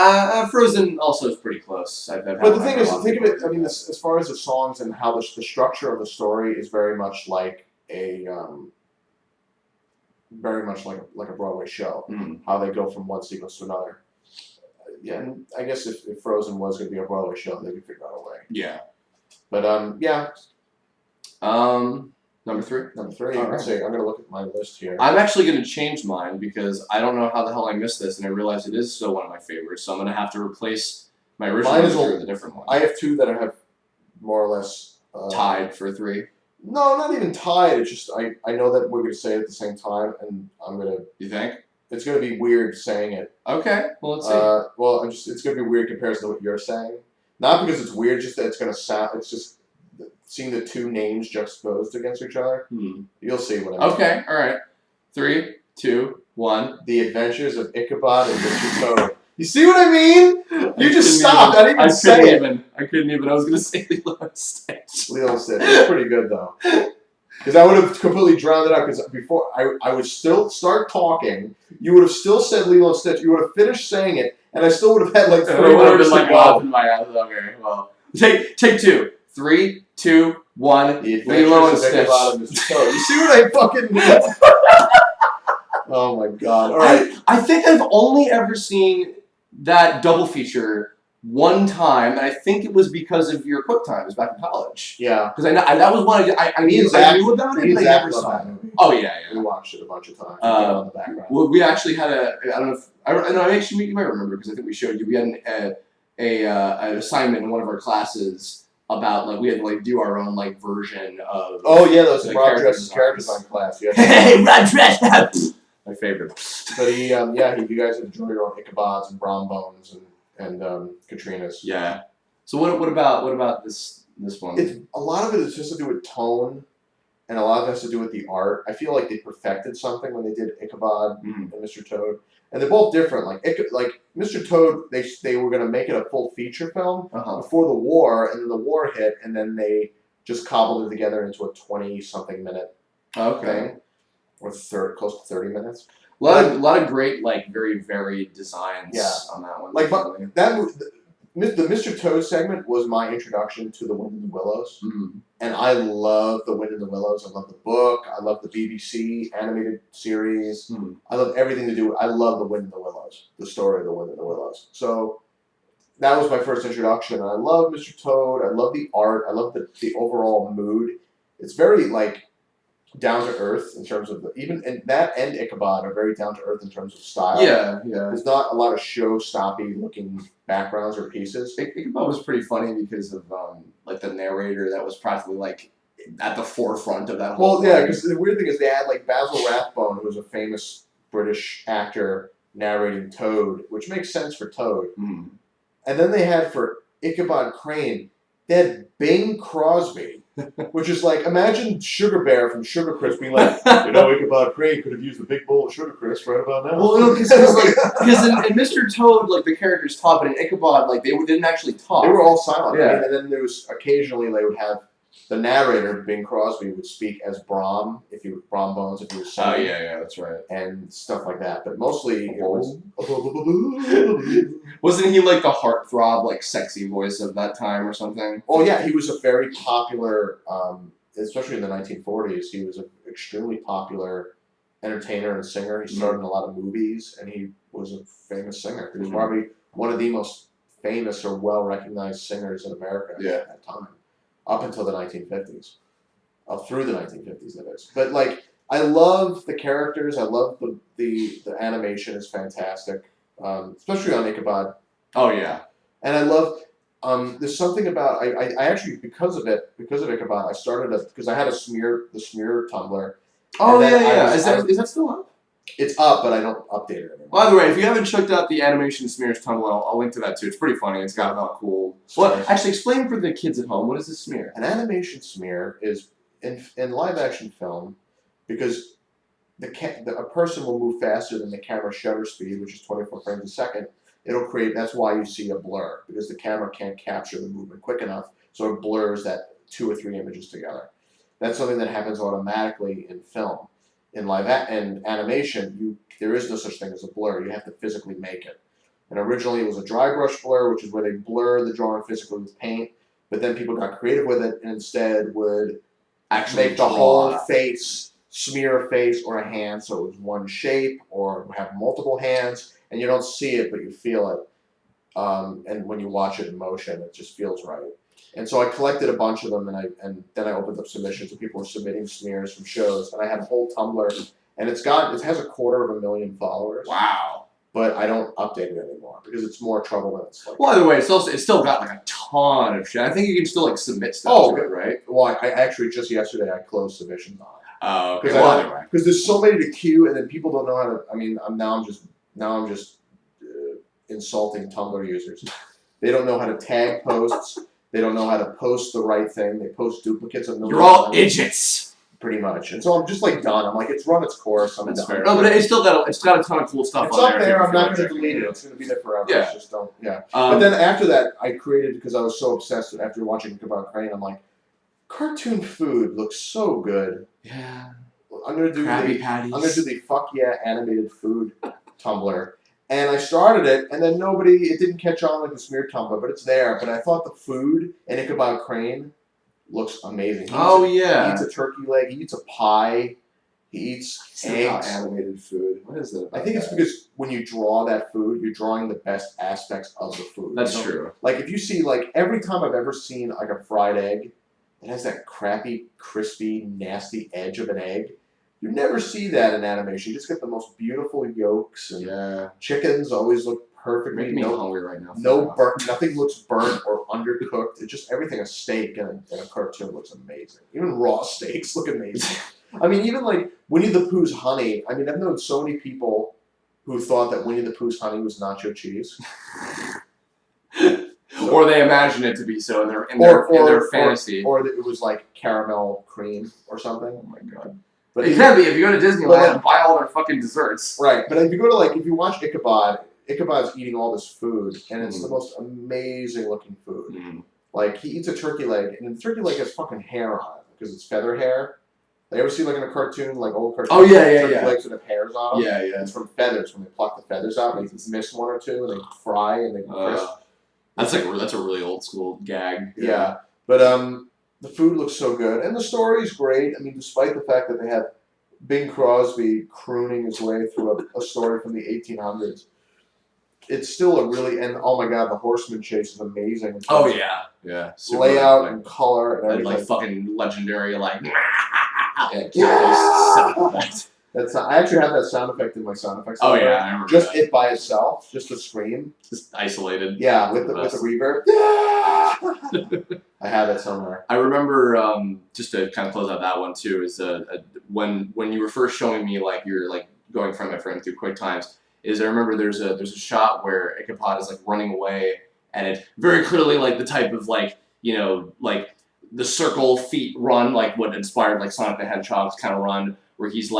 Frozen also is pretty close. But the thing is, think of it. I mean, as far as the songs and how the structure of the story is very much like a Broadway show. How they go from one sequence to another. Yeah, and I guess if Frozen was going to be a Broadway show, they could figure out a way. Yeah. But yeah. Number 3? Number 3. All right. Let's see. I'm gonna look at my list here. I'm actually going to change mine because I don't know how the hell I missed this, and I realize it is still one of my favorites. So I'm going to have to replace my original Mine is with a different one. I have 2 that I have more or less Tied for 3. No, not even tied. It's just I know that we're gonna say it at the same time, and I'm gonna. You think? It's gonna be weird saying it. Okay. Well, let's see. Well, it's gonna be weird compared to what you're saying. Not because it's weird, just that it's gonna sound. It's just seeing the 2 names juxtaposed against each other. You'll see what I mean. Okay. All right. 3, 2, 1. The Adventures of Ichabod and Mr. Toad. You see what I mean? You just stopped. I didn't even say it. I couldn't even. I was going to say Lilo and Stitch. Lilo and Stitch. It's pretty good, though. Because I would have completely drowned it out. Because before I would still start talking, you would have still said Lilo and Stitch. You would have finished saying it, and I still would have had like 3 words to go. Laughing my ass. Okay, well, take 2. 3, 2, 1. The Lilo and Adventures of Stitch. Ichabod and Mr. Toad. You see what I fucking mean? Oh my god! All right. I think I've only ever seen that double feature one time, and I think it was because of your quick times back in college. Yeah. Because that was one I knew about it, but I never saw it. Oh yeah, We watched it a bunch of times. Um, in the background. Well, we actually had I don't know if actually you might remember because I think we showed you. We had an assignment in one of our classes about like we had to like do our own like version of. Oh yeah, those the Rob Dress's character design class. Yeah. Hey, Rob Dress. My favorite. But you guys enjoy your own Ichabods and Brombones and Katrinas. Yeah. So what about this one? It's a lot of it is just to do with tone, and a lot of it has to do with the art. I feel like they perfected something when they did Ichabod and Mr. Toad, and they're both different. Like Mr. Toad, they were gonna make it a full feature film before the war, and then the war hit, and then they just cobbled it together into a 20-something minute thing. Or close to 30 minutes. A lot of great, like, very varied designs on that one. Like, the Mr. Toad segment was my introduction to The Wind in the Willows. And I love The Wind in the Willows. I love the book. I love the BBC animated series. I love everything to do. I love The Wind in the Willows, the story of The Wind in the Willows. So that was my first introduction. And I love Mr. Toad. I love the art. I love the overall mood. It's very, like, down to earth in terms of that and Ichabod are very down to earth in terms of style. Yeah. There's not a lot of show-stoppy looking backgrounds or pieces. Ichabod was pretty funny because of like the narrator that was practically like at the forefront of that whole. Well, yeah, because the weird thing is they had like Basil Rathbone, who was a famous British actor narrating Toad, which makes sense for Toad. And then they had for Ichabod Crane, they had Bing Crosby. Which is like, imagine Sugar Bear from Sugar Crisp being like, Ichabod Crane could have used the big bowl of Sugar Crisp right about now. Well, no, because in Mr. Toad, like the characters talk, but in Ichabod, like they didn't actually talk. They were all silent. Yeah. I mean, and then there was occasionally they would have the narrator, Bing Crosby, would speak as Brombones if he was singing. Oh yeah, that's right. And stuff like that, but mostly it was. Wasn't he like the heartthrob, like sexy voice of that time or something? Oh yeah, he was a very popular, especially in the 1940s. He was an extremely popular entertainer and singer. He starred in a lot of movies, and he was a famous singer. He was probably one of the most famous or well-recognized singers in America at that time, up until the 1950s, up through the 1950s, that is. But like, I love the characters. I love the animation is fantastic. Especially on Ichabod. Oh yeah. And I love there's something about I actually because of Ichabod I started because I had the smear Tumblr. Oh yeah. Is that still up? It's up, but I don't update it anymore. By the way, if you haven't checked out the Animation Smears Tumblr, I'll link to that too. It's pretty funny. It's got a lot of cool. Well, actually, explain for the kids at home. What is a smear? An animation smear is in live action film because a person will move faster than the camera shutter speed, which is 24 frames a second. It'll create. That's why you see a blur because the camera can't capture the movement quick enough, so it blurs that 2 or 3 images together. That's something that happens automatically in film. In and animation, there is no such thing as a blur. You have to physically make it. And originally it was a dry brush blur, which is where they blur the drawing physically with paint. But then people got creative with it and instead would actually make the whole face. Smear a face or a hand so it was one shape or have multiple hands and you don't see it but you feel it and when you watch it in motion it just feels right. And so I collected a bunch of them, and then I opened up submissions, and people were submitting smears from shows, and I had a whole Tumblr, and it has 250,000 followers. Wow. But I don't update it anymore because it's more trouble than it's like. Well, either way, it's still got like a ton of shit. I think you can still like submit stuff to it, right? Well, I actually just yesterday I closed submissions on it. Oh, okay. Well, anyway. Because there's so many to queue, and then people don't know how to. I mean, I'm just insulting Tumblr users. They don't know how to tag posts. They don't know how to post the right thing. They post duplicates of. You're all idiots. Pretty much, and so I'm just like done. I'm like, it's run its course. I'm That's done. fair. No, but it's got a ton of cool stuff It's on up there. I'm not going to delete it. It's going to be there forever. Yeah. It's just don't. Yeah. But then after that, I created because I was so obsessed with after watching Ichabod Crane. I'm like, cartoon food looks so good. Yeah. I'm gonna do Krabby Patties. I'm gonna do the fuck yeah animated food Tumblr. And I started it, and then it didn't catch on like the smear Tumblr, but it's there. But I thought the food in Ichabod Crane looks amazing. He eats a turkey leg. He eats a pie. He eats eggs. Animated food. What is it? I think it's because when you draw that food, you're drawing the best aspects of the food. That's true. Like if you see every time I've ever seen like a fried egg, it has that crappy, crispy, nasty edge of an egg. You never see that in animation. You just get the most beautiful yolks, and chickens always look perfectly. Making me hungry right now. Nothing looks burnt or undercooked. It's just everything. A steak in a cartoon looks amazing. Even raw steaks look amazing. I mean, even like Winnie the Pooh's honey. I mean, I've known so many people who thought that Winnie the Pooh's honey was nacho cheese. Or they imagine it to be so in their fantasy. Or that it was like caramel cream or something. Oh my god. But it can be if you go to Disneyland and buy all their fucking desserts. Right, but if you go to if you watch Ichabod's eating all this food, and it's the most amazing looking food. Mm. Like he eats a turkey leg, and the turkey leg has fucking hair on it because it's feather hair. They ever see like in a cartoon, like old cartoons? Oh yeah, turkey legs that have hairs on them. Yeah, yeah. It's from feathers when they pluck the feathers out. And they miss one or two, and they fry and they crisp. That's a really old school gag. Yeah, but the food looks so good, and the story's great. I mean, despite the fact that they have Bing Crosby crooning his way through a story from the 1800s, it's still a really oh my god, the horseman chase is amazing. Oh yeah. Super Layout and color and everything. Like fucking legendary That's I actually have that sound effect in my sound effects. Oh yeah, I remember just that. it by itself, just the scream, just isolated. Yeah, with the reverb. I have it somewhere. I remember just to kind of close out that one too is when you were first showing me you're going frame by frame through quick times. I remember there's a shot where Ichabod is running away, and it very clearly the type of the circle feet run what inspired Sonic the Hedgehog's kind of run, where he's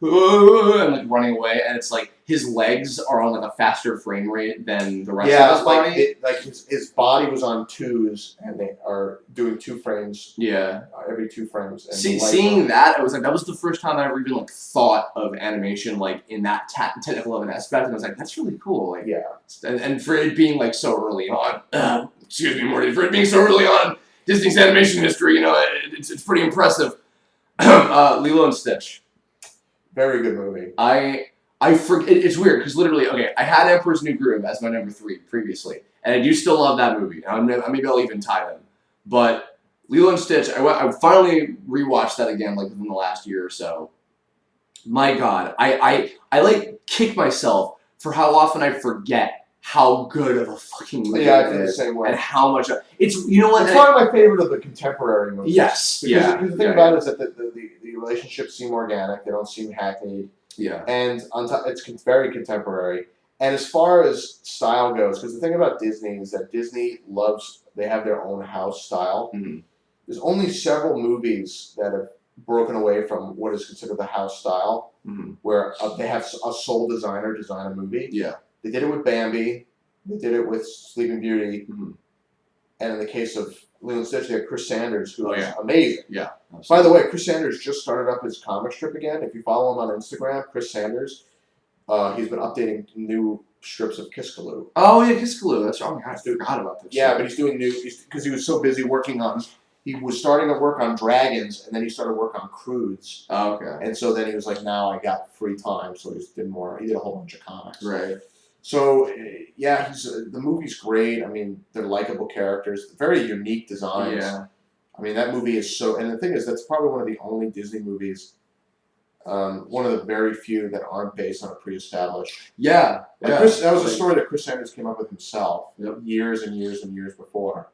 and running away, and it's his legs are on a faster frame rate than the rest of his body. His body was on twos, and they are doing 2 frames. Yeah, every 2 frames. And seeing that, I was that was the first time I ever even thought of animation in that technical of an aspect, and I was that's really cool. And for it being so early on, excuse me, Morty, for it being so early on Disney's animation history, it's pretty impressive. Lilo and Stitch. Very good movie. I forget. It's weird because literally, I had Emperor's New Groove as my number 3 previously, and I do still love that movie. Maybe I'll even tie them. But Lilo and Stitch, I finally rewatched that again within the last year or so. My God, I kick myself for how often I forget how good of a fucking movie I it feel the is, same way. and how much it's what it's one of my favorite of the contemporary movies. Yes, because the thing about it is that the relationships seem organic; they don't seem hackneyed. Yeah, and on top, it's very contemporary. And as far as style goes, because the thing about Disney is that Disney they have their own house style. Mm-hmm. There's only several movies that have broken away from what is considered the house style, where they have a sole designer design a movie. Yeah. They did it with Bambi. They did it with Sleeping Beauty. Mm-hmm. And in the case of Lilo and Stitch, they had Chris Sanders, who is amazing. Yeah. Absolutely. By the way, Chris Sanders just started up his comic strip again. If you follow him on Instagram, Chris Sanders, he's been updating new strips of Kiskaloo. Oh, yeah, Kiskaloo. That's wrong. I forgot about this. Yeah, but he's doing because he was so busy working on... He was starting to work on dragons, and then he started work on Croods. Oh, okay. And so then he was now I got free time, so he just did more. He did a whole bunch of comics. Right. So yeah, the movie's great. I mean, they're likable characters, very unique designs. Yeah. I mean, that movie is so. And the thing is, that's probably one of the only Disney movies, one of the very few that aren't based on a pre-established. Yeah. Like Yeah. that was a story that Chris Sanders came up with himself Yep. years and years and years before,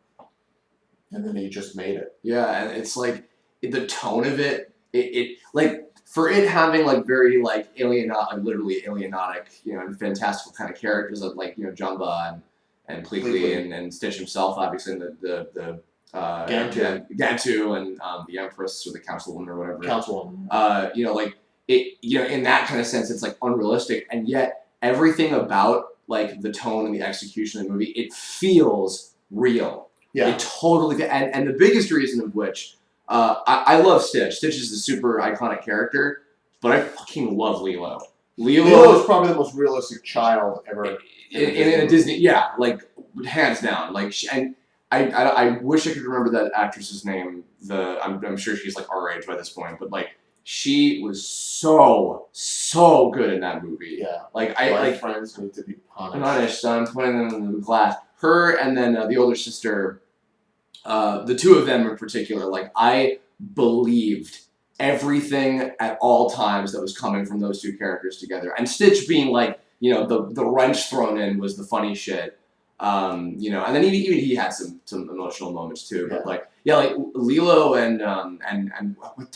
and then he just made it. Yeah, and it's like the tone of it. It like for it having like very like literally alienatic, and fantastical kind of characters of like Jumba and Pleakley and Stitch himself, obviously, and the Gantu and the Empress or the Councilwoman or whatever. Councilwoman. Like it, in that kind of sense, it's like unrealistic, and yet everything about like the tone and the execution of the movie, it feels real. Yeah. It totally, and the biggest reason of which, I love Stitch. Stitch is a super iconic character, but I fucking love Lilo. Lilo is probably the most realistic child ever in a Disney. Yeah, like hands down. Like, and I wish I could remember that actress's name. I'm sure she's like our age by this point, but like she was so good in that movie. Yeah. Like My friends need to be punished. I'm putting them in the glass. Her and then the older sister, the two of them in particular, like I believed everything at all times that was coming from those two characters together. And Stitch being like, the wrench thrown in was the funny shit. And then even he had some emotional moments too. But like Lilo and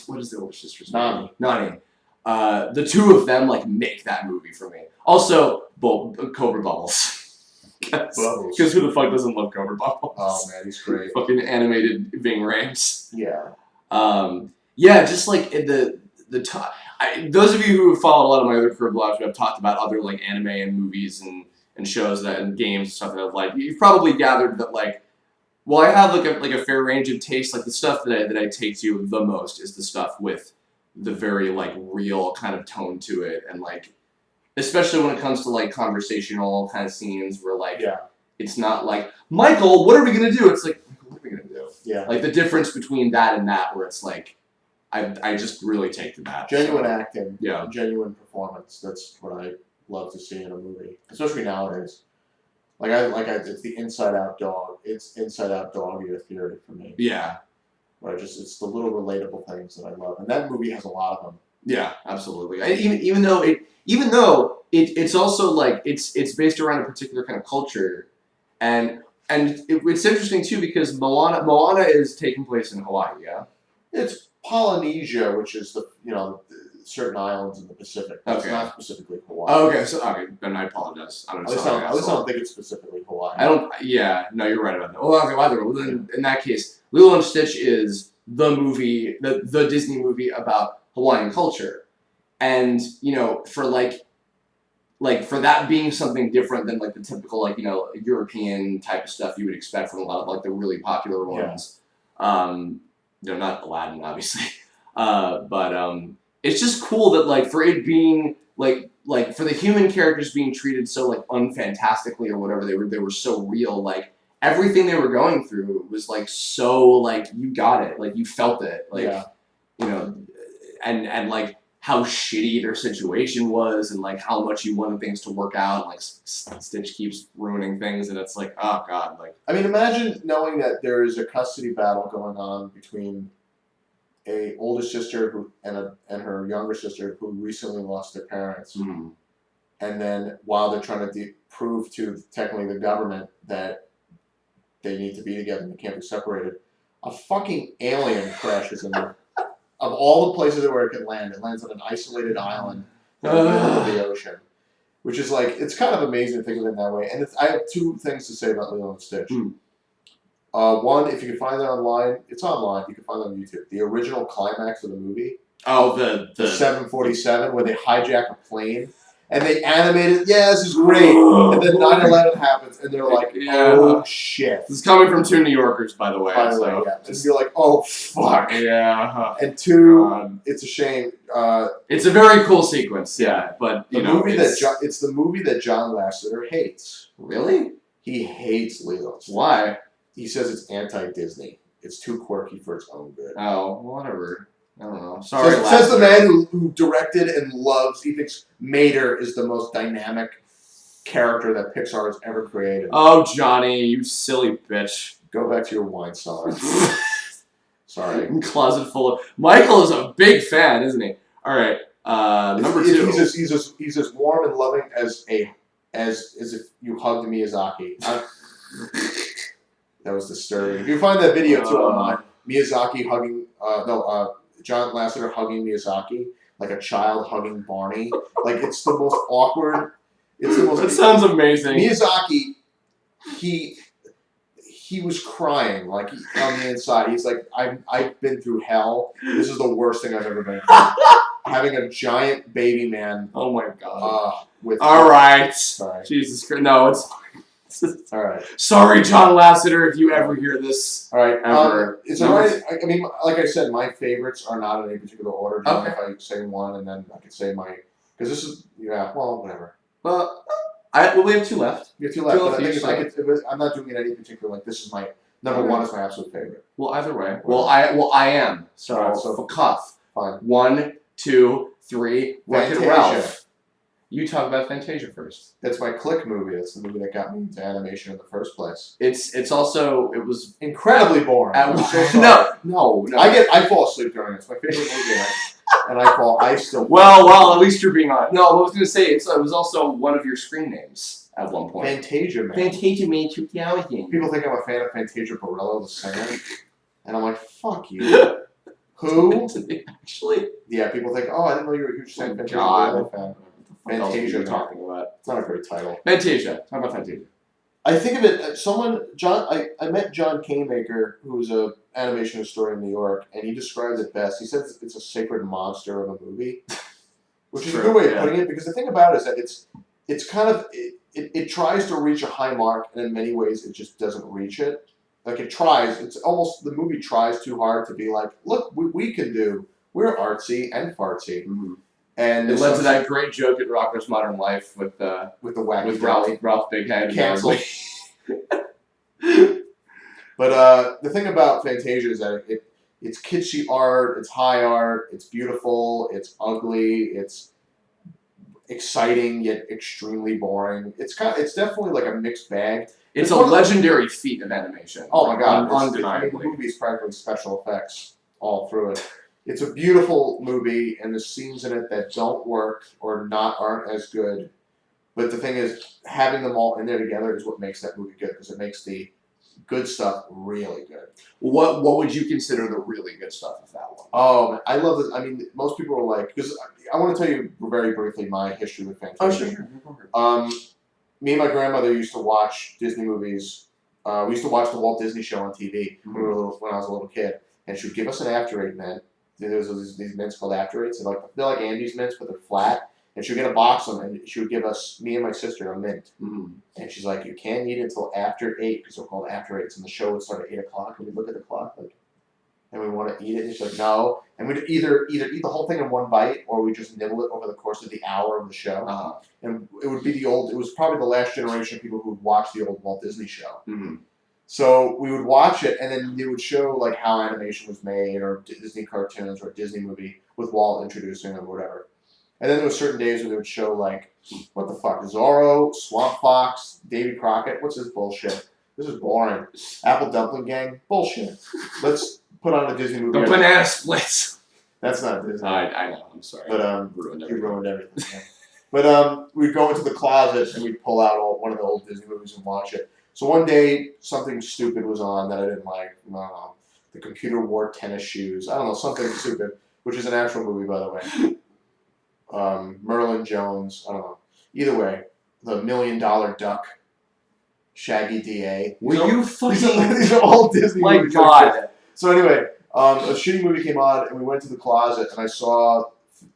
what is the older sister's name? Nani. The two of them like make that movie for me. Also, Cobra Bubbles. Because who the fuck doesn't love Cobra Bubbles? Oh man, he's great. Fucking animated Ving Rhames. Yeah. Just like those of you who have followed a lot of my other Kirblogs who have talked about other like anime and movies and shows and games and stuff that I've liked, you've probably gathered that like, well, I have like a fair range of tastes. Like the stuff that I take to the most is the stuff with the very like real kind of tone to it, and like especially when it comes to like conversational kind of scenes where like it's not like, Michael, what are we gonna do? It's like, what are we gonna do? Yeah. Like the difference between that and that, where it's like I just really take to that. Genuine acting. Yeah. Genuine performance. That's what I love to see in a movie, especially nowadays. It's the Inside Out dog. It's Inside Out dog ear theory for me. Yeah. Where it's the little relatable things that I love, and that movie has a lot of them. Yeah, absolutely. Even though it's also like it's based around a particular kind of culture, and it's interesting too because Moana is taking place in Hawaii. Yeah. It's Polynesia, which is the certain islands in the Pacific. It's not specifically Hawaii. Oh, okay. So then I apologize. At least I don't think it's specifically Hawaii. I don't. Yeah. No, you're right about that. Well, either. Well, then in that case, Lilo and Stitch is the movie, the Disney movie about Hawaiian culture, and for for that being something different than like the typical European type of stuff you would expect from a lot of like the really popular ones. Not Aladdin, obviously, but it's just cool that like for it being like for the human characters being treated so like unfantastically or whatever, they were so real, like everything they were going through was like so like you got it, like you felt it, like and like how shitty their situation was and like how much you wanted things to work out, and like Stitch keeps ruining things, and it's like, oh god, like I mean, imagine knowing that there is a custody battle going on between a older sister and her younger sister who recently lost their parents, mm-hmm. and then while they're trying to prove to technically the government that they need to be together and they can't be separated, a fucking alien crashes in there. Of all the places where it could land, it lands on an isolated island in the middle of the ocean, which is like, it's kind of amazing to think of it in that way. And I have two things to say about Lilo and Stitch. One, if you can find it online, it's online. You can find it on YouTube. The original climax of the movie. Oh, the 747, where they hijack a plane. And they animate it. Yeah, this is great. And then 9/11 happens, and they're like, "Oh shit!" This is coming from two New Yorkers, by the way. And you're like, "Oh fuck!" Yeah. And two, it's a shame. It's a very cool sequence, but it's the movie that John Lasseter hates. Really? He hates Lilo. Why? He says it's anti-Disney. It's too quirky for its own good. Oh, whatever. I don't know. Sorry. Says the man who directed and loves. He thinks Mater is the most dynamic character that Pixar has ever created. Oh, Johnny, you silly bitch. Go back to your wine cellar. Sorry. Closet full of... Michael is a big fan, isn't he? All right. Number 2. He's as warm and loving as if you hugged Miyazaki. That was disturbing. If you find that video too online, Miyazaki hugging John Lasseter hugging Miyazaki like a child hugging Barney. Like it's the most awkward. It's the most. That sounds amazing. Miyazaki, he was crying like on the inside. He's like, I've been through hell. This is the worst thing I've ever been through. Having a giant baby man. Oh my god. All right. Sorry. Jesus Christ. No, it's fine. All right. Sorry, John Lasseter, if you ever hear this. All right. Ever. It's alright. I mean, like I said, my favorites are not in any particular order. Okay. If I say one, and then I could say my, because this is whatever. Well, we have 2 left. You have 2 left. Two But left I think I'm not doing it any particular. Like this is my number 1 is my absolute favorite. Well, either way. Well, I am. So, Alright, so for cuff. fine. 1, 2, 3. Wreck-It Fantasia. Ralph. You talk about Fantasia first. That's my click movie. That's the movie that got me into animation in the first place. It was Incredibly boring. at, I'm so sorry. no. I fall asleep during it. It's my favorite movie, and I still. Well, at least you're being honest. No, I was gonna say it was also one of your screen names at one point. Fantasia, man. Fantasia made 2000. People think I'm a fan of Fantasia Barella, the singer, and I'm like, fuck you. Who? Actually? Yeah, people think, I didn't know you were a huge Oh, Fantasia God. Barella fan. Fantasia, What are talking about? It's not a great title. Fantasia. Talk about Fantasia. I think of it. I met John Kingmaker, who's an animation historian in New York, and he describes it best. He says it's a sacred monster of a movie, which is a good way of putting it. Because the thing about it is that it's kind of it tries to reach a high mark, and in many ways it just doesn't reach it. Like it tries. It's almost the movie tries too hard to be like, look, we can do. We're artsy and fartsy. Mm-hmm. And it led to that great joke in Rocko's Modern Life with the wacky with belly. Ralph Big Head. Cancel. But the thing about Fantasia is that it's kitschy art, it's high art, it's beautiful, it's ugly, it's exciting yet extremely boring. It's definitely like a mixed bag. It's a legendary feat of animation. Oh my god, undeniably. The movie is practically special effects all through it. It's a beautiful movie, and there's scenes in it that don't work or aren't as good. But the thing is, having them all in there together is what makes that movie good, because it makes the good stuff really good. What would you consider the really good stuff of that one? Oh, I love this. I mean, most people are like, because I want to tell you very briefly my history with Fantasia. Oh, sure. Me and my grandmother used to watch Disney movies. We used to watch the Walt Disney Show on TV when I was a little kid, and she would give us an After Eight mint. There was these mints called After Eights. They're like Andes mints, but they're flat. And she would get a box of them, and she would give us, me and my sister, a mint. Mm-hmm. And she's like, you can't eat it until after 8, because they're called After Eights. And the show would start at 8 o'clock, and we'd look at the clock, and we want to eat it. And she's like, no. And we'd either eat the whole thing in one bite, or we'd just nibble it over the course of the hour of the show. Uh-huh. And it would be it was probably the last generation of people who would watch the old Walt Disney Show. Mm-hmm. So we would watch it, and then they would show like how animation was made, or Disney cartoons, or a Disney movie with Walt introducing them, or whatever. And then there were certain days where they would show like, what the fuck, Zorro, Swamp Fox, Davy Crockett. What's this bullshit? This is boring. Apple Dumpling Gang, bullshit. Let's put on a Disney movie. The Banana Splits. That's not Disney. I know. I'm sorry. But you ruined everything. Yeah. But we'd go into the closet and we'd pull out one of the old Disney movies and watch it. So one day, something stupid was on that I didn't like. I don't know. The computer wore tennis shoes. I don't know, something stupid, which is an actual movie, by the way. Merlin Jones. I don't know. Either way, the $1 Million Duck, Shaggy DA. These are all Disney movies. My God. So anyway, a shitty movie came on, and we went to the closet, and I saw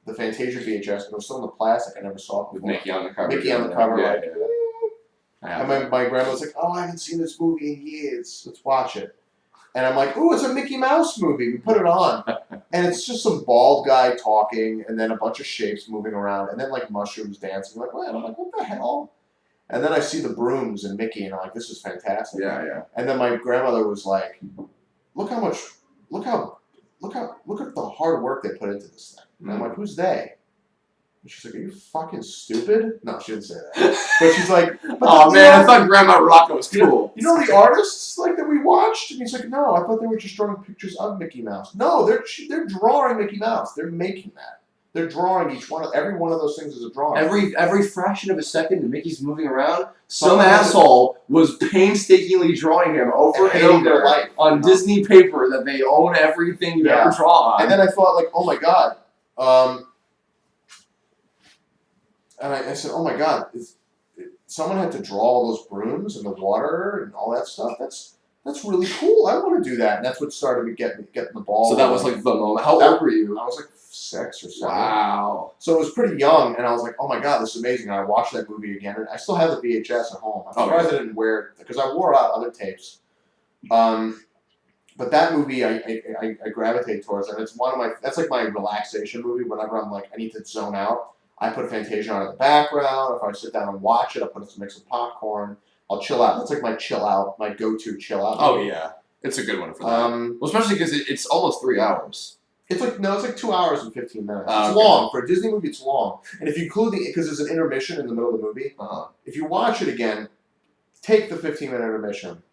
the Fantasia VHS, and it was still in the plastic. I never saw it before. With Mickey on the cover. Mickey on the cover, yeah, like. Yeah. And my grandma was like, I haven't seen this movie in years. Let's watch it. And I'm like, ooh, it's a Mickey Mouse movie. We put it on. And it's just some bald guy talking, and then a bunch of shapes moving around, and then like mushrooms dancing. I'm like, what the hell? And then I see the brooms and Mickey, and I'm like, this is fantastic. Yeah. And then my grandmother was like, look at the hard work they put into this thing. And I'm like, who's they? She's like, "Are you fucking stupid?" No, she didn't say that. But she's like, "Oh man, I thought Grandma Ruocco was cool." You know the artists like that we watched, and he's like, "No, I thought they were just drawing pictures of Mickey Mouse." No, they're drawing Mickey Mouse. They're making that. They're drawing every one of those things is a drawing. Every fraction of a second that Mickey's moving around, some asshole was painstakingly drawing him over and over on Disney paper that they own everything you ever draw on. And then I thought, like, oh my god. And I said, oh my god, someone had to draw all those brooms and the water and all that stuff. That's really cool. I want to do that. And that's what started me getting the ball. So that was like the moment. How old were you? I was like 6 or 7. Wow. So it was pretty young, and I was like, oh my god, this is amazing. And I watched that movie again, and I still have the VHS at home. I'm surprised I didn't wear it, because I wore out other tapes. But that movie, I gravitate towards, and that's like my relaxation movie. Whenever I'm like, I need to zone out, I put Fantasia on in the background. If I sit down and watch it, I'll put some mix of popcorn. I'll chill out. That's like my chill out, my go-to chill out movie. Oh yeah, it's a good one for that. Well, especially because it's almost 3 hours. It's like 2 hours and 15 minutes. It's long for a Disney movie. It's long, and if you include because there's an intermission in the middle of the movie. If you watch it again, take the 15-minute intermission,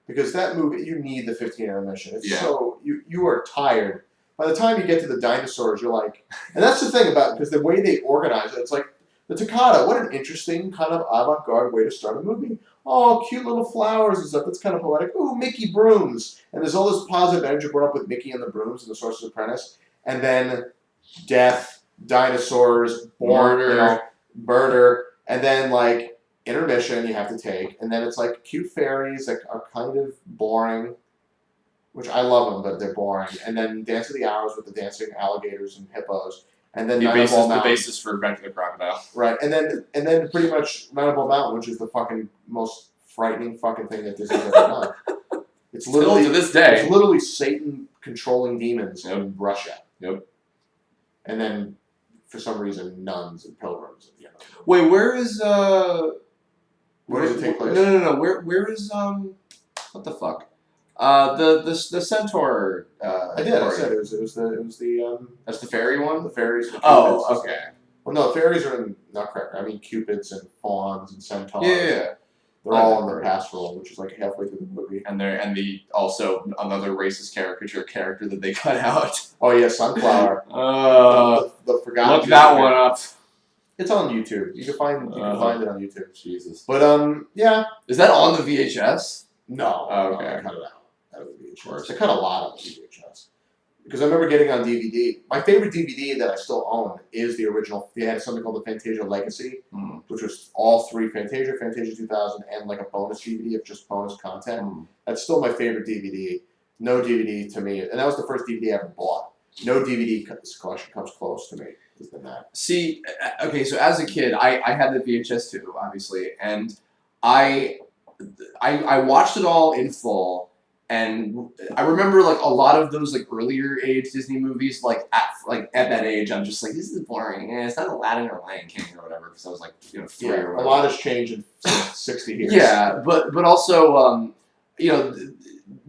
because that movie you need the 15-minute intermission. It's so you are tired. By the time you get to the dinosaurs, you're like, and that's the thing about because the way they organize it, it's like the toccata. What an interesting kind of avant-garde way to start a movie. Oh, cute little flowers and stuff. That's kind of poetic. Ooh, Mickey brooms. And there's all this positive energy brought up with Mickey and the brooms and the Sorcerer's Apprentice. And then death, dinosaurs, murder. And then, like, intermission you have to take. And then it's, like, cute fairies that are kind of boring, which I love them, but they're boring. And then Dance of the Hours with the dancing alligators and hippos. And then the basis for Revenge of the Crocodile. Right, and then pretty much Nightmare Mountain, which is the fucking most frightening fucking thing that Disney's ever done. It's literally still to this day. It's literally Satan controlling demons in Russia. Yep. And then, for some reason, nuns and pilgrims at the end. Wait, where is Where does it take place? No. Where is what the fuck? The centaur. I did. I said it was the. That's the fairy one. The fairies. The oh, okay. Well, no, the fairies are in Nutcracker. I mean, cupids and fawns and centaurs. Yeah. They're all in their pastoral, which is like halfway through the movie. And the also another racist caricature character that they cut out. Oh yeah, Sunflower. The forgotten. Look that one up. It's on YouTube. You can find it on YouTube. Jesus. But yeah. Is that on the VHS? No. Oh, okay. I cut it out of the VHS. They cut a lot of the VHS. Because I remember getting on DVD. My favorite DVD that I still own is the original. They had something called the Fantasia Legacy, which was all 3 Fantasia 2000, and like a bonus DVD of just bonus content. That's still my favorite DVD. No DVD to me, and that was the first DVD I ever bought. No DVD collection comes close to me than that. See, okay, so as a kid, I had the VHS too, obviously, and I watched it all in full. And I remember like a lot of those like earlier age Disney movies, like at that age, I'm just like, this is boring. It's not Aladdin or Lion King or whatever, because I was like 3 or whatever. A lot has changed in 60 years. Yeah, but also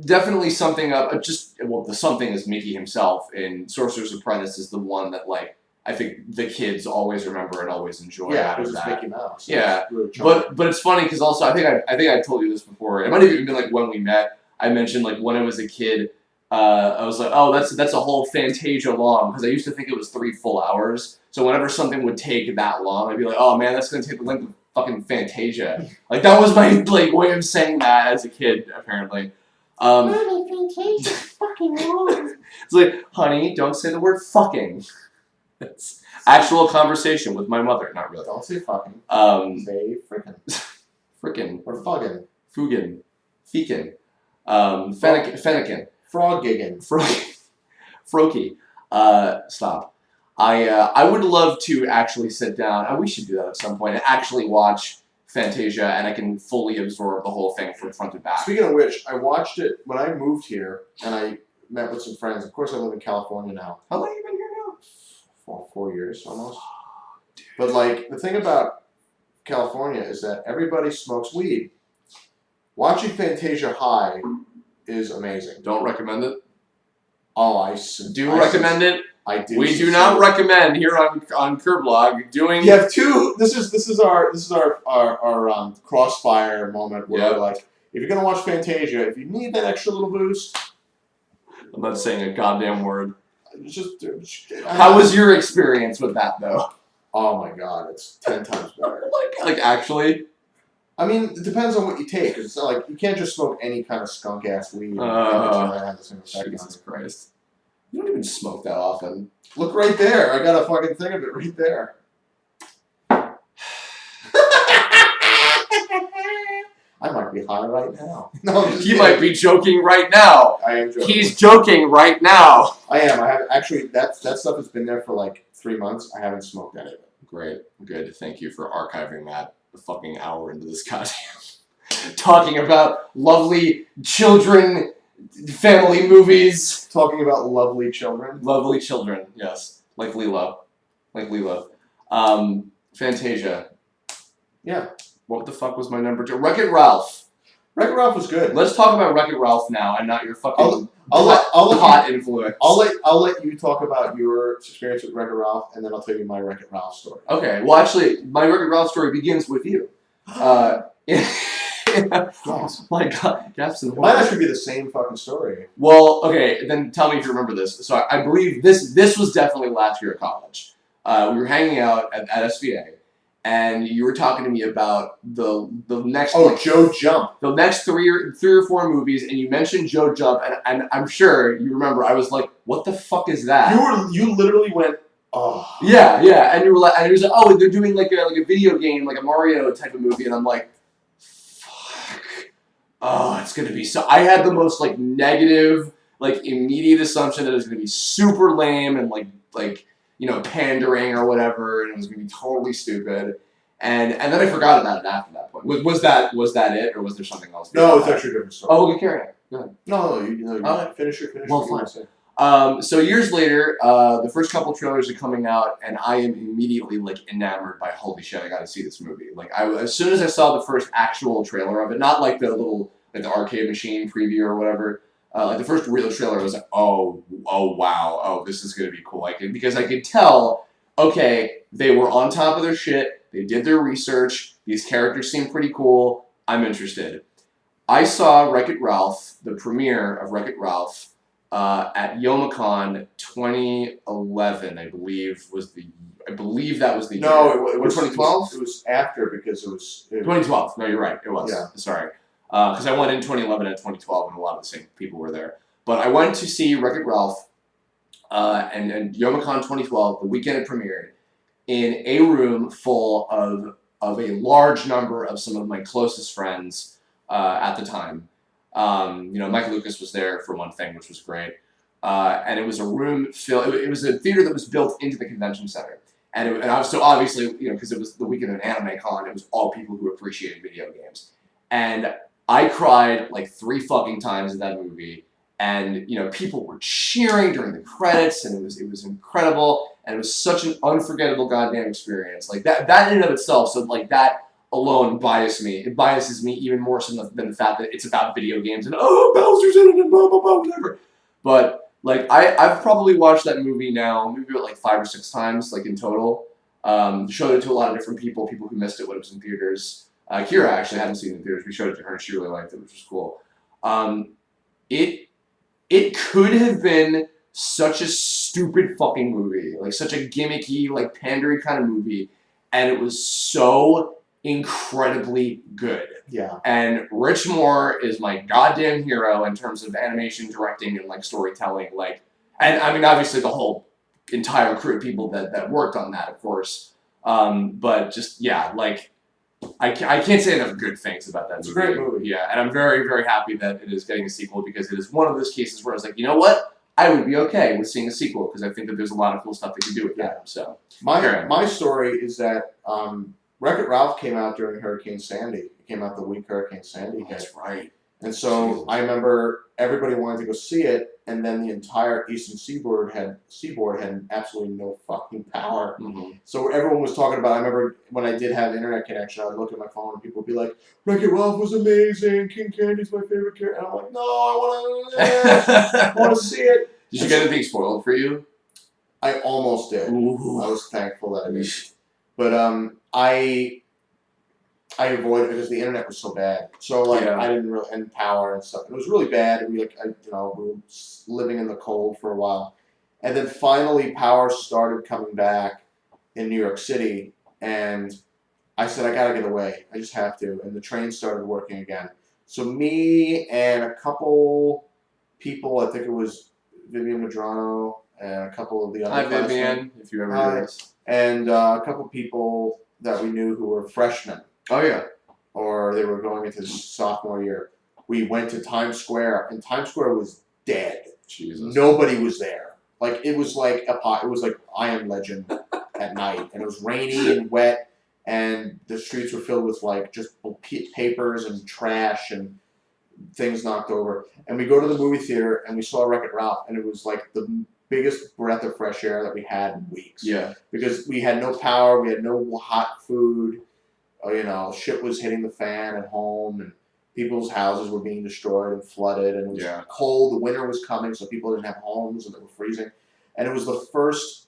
definitely something up. The something is Mickey himself in Sorcerer's Apprentice is the one that like I think the kids always remember and always enjoy. Yeah, because it's Mickey Mouse. Yeah, really but it's funny because also I think I told you this before. It might have even been like when we met. I mentioned like when I was a kid, I was like, oh, that's a whole Fantasia long, because I used to think it was 3 full hours. So whenever something would take that long, I'd be like, oh man, that's gonna take the length of fucking Fantasia. Like that was my like way of saying that as a kid, apparently. Mommy, Fantasia's fucking long. It's like, honey, don't say the word fucking. It's actual conversation with my mother, not really. Don't say fucking. Say frickin'. Frickin'. Or fuggin'. Fugin. Fekin. Fennekin. Frog giggin. Froky. Stop. I would love to actually sit down, and we should do that at some point, and actually watch Fantasia, and I can fully absorb the whole thing from front to back. Speaking of which, I watched it when I moved here, and I met with some friends. Of course, I live in California now. How long have you been here now? 4 years, almost. But, like, the thing about California is that everybody smokes weed. Watching Fantasia high is amazing. Don't recommend it? Oh, Do recommend it? I do. We do not recommend here on Kirblog doing. You have two. This is our crossfire moment where we're like, if you're gonna watch Fantasia, if you need that extra little boost, I'm not saying a goddamn word. Just how was your experience with that though? Oh my god, it's 10 times better. like actually. I mean, it depends on what you take. It's not like you can't just smoke any kind of skunk ass weed. Jesus Christ. You don't even smoke that often. Look right there. I got a fucking thing of it right there. I might be high right now. No, he might be joking right now. I am joking. He's joking right now. I am. I have actually. That stuff has been there for like 3 months. I haven't smoked any of it. Great. Good. Thank you for archiving that a fucking hour into this goddamn talking about lovely children, family movies. Talking about lovely children. Lovely children, yes. Like Lilo. Fantasia. Yeah. What the fuck was my number 2? Wreck-It Ralph. Wreck-It Ralph was good. Let's talk about Wreck-It Ralph now and not your fucking hot influence. I'll let you talk about your experience with Wreck-It Ralph, and then I'll tell you my Wreck-It Ralph story. Okay. Well, actually, my Wreck-It Ralph story begins with you. My God, Gaps might actually be the same fucking story. Well, okay, then tell me if you remember this. So I believe this was definitely last year at college. We were hanging out at SVA, and you were talking to me about the next Joe Jump, the next three or four movies, and you mentioned Joe Jump, and I'm sure you remember. I was like, "What the fuck is that?" You literally went, "Oh." Yeah, and you were like, and it was like, "Oh, they're doing like a video game, like a Mario type of movie," and I'm like, oh, it's gonna be so. I had the most like negative, like immediate assumption that it was gonna be super lame and like pandering or whatever, and it was gonna be totally stupid. And then I forgot about it after that point. Was that it, or was there something else? No, it's actually a different story. Oh, okay, carry on. Go ahead. No, finish it. Well, fine. So years later, the first couple trailers are coming out, and I am immediately like enamored by holy shit, I gotta see this movie. Like as soon as I saw the first actual trailer of it, not like the little the arcade machine preview or whatever, like the first real trailer, I was like, oh wow, oh this is gonna be cool. Because I could tell, okay, they were on top of their shit, they did their research, these characters seem pretty cool, I'm interested. I saw Wreck-It Ralph, the premiere of Wreck-It Ralph, at YomaCon 2011, I believe that was the year. No, it was 2012. It was after because it was 2012. No, you're right. It was. Yeah. Sorry, because I went in 2011 and 2012, and a lot of the same people were there. But I went to see Wreck-It Ralph, and YomaCon 2012, the weekend it premiered, in a room full of a large number of some of my closest friends at the time. Mike Lucas was there for one thing, which was great. And it was a room filled. It was a theater that was built into the convention center, and I was so obviously because it was the weekend of an anime con, it was all people who appreciated video games, and I cried like 3 fucking times in that movie, and people were cheering during the credits, and it was incredible, and it was such an unforgettable goddamn experience. Like that in and of itself. So like that alone biases me. It biases me even more so than the fact that it's about video games and Bowser's in it and blah blah blah whatever. But like I've probably watched that movie now maybe about like 5 or 6 times like in total. Showed it to a lot of different people who missed it when it was in theaters. Kira actually hadn't seen it in theaters. We showed it to her and she really liked it, which was cool. It could have been such a stupid fucking movie, like such a gimmicky, like pandery kind of movie, and it was so incredibly good. Yeah. And Rich Moore is my goddamn hero in terms of animation, directing, and like storytelling. Like, and I mean, obviously the whole entire crew of people that worked on that, of course. But just yeah, like I can't say enough good things about that movie. It's a great movie. Yeah, and I'm very, very happy that it is getting a sequel because it is one of those cases where I was like, you know what? I would be okay with seeing a sequel because I think that there's a lot of cool stuff they can do with that. So my story is that Wreck-It Ralph came out during Hurricane Sandy. It came out the week Hurricane Sandy hit. That's right. And so I remember everybody wanted to go see it, and then the entire Eastern Seaboard had absolutely no fucking power. Mm-hmm. So everyone was talking about. I remember when I did have internet connection, I would look at my phone and people would be like, "Wreck-It Ralph was amazing. King Candy's my favorite character." And I'm like, "No, I want to see it." Did you get anything spoiled for you? I almost did. Ooh. I was thankful that I did. But I avoided it because the internet was so bad. So like Yeah. I didn't really and power and stuff. It was really bad. We we were living in the cold for a while, and then finally power started coming back in New York City, and I said I gotta get away. I just have to. And the train started working again. So me and a couple people, I think it was Vivian Madrano and a couple of the other Hi, classmates. Vivian, if you ever Hi. hear this. And a couple people that we knew who were freshmen, Oh, yeah. or they were going into sophomore year. We went to Times Square, and Times Square was dead. Jesus. Nobody was there. Like it was like I Am Legend at night, and it was rainy and wet, and the streets were filled with like just papers and trash and things knocked over. And we go to the movie theater, and we saw Wreck-It Ralph, and it was like the biggest breath of fresh air that we had in weeks. Yeah. Because we had no power, we had no hot food. Shit was hitting the fan at home, and people's houses were being destroyed and flooded, and it was cold. The winter was coming, so people didn't have homes, and they were freezing. And it was the first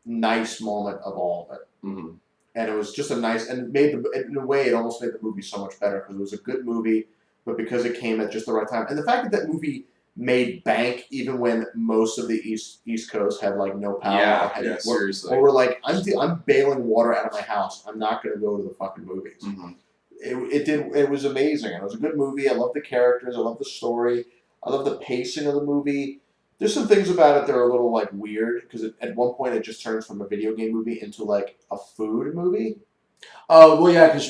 nice moment of all of it. Mm-hmm. And it was just in a way, it almost made the movie so much better because it was a good movie, but because it came at just the right time, and the fact that movie made bank even when most of the East Coast had like no power. Seriously. Or we're like, I'm bailing water out of my house. I'm not going to go to the fucking movies. Mm-hmm. It was amazing. And it was a good movie. I love the characters. I love the story. I love the pacing of the movie. There's some things about it that are a little like weird because at one point it just turns from a video game movie into like a food movie. Oh well, yeah, because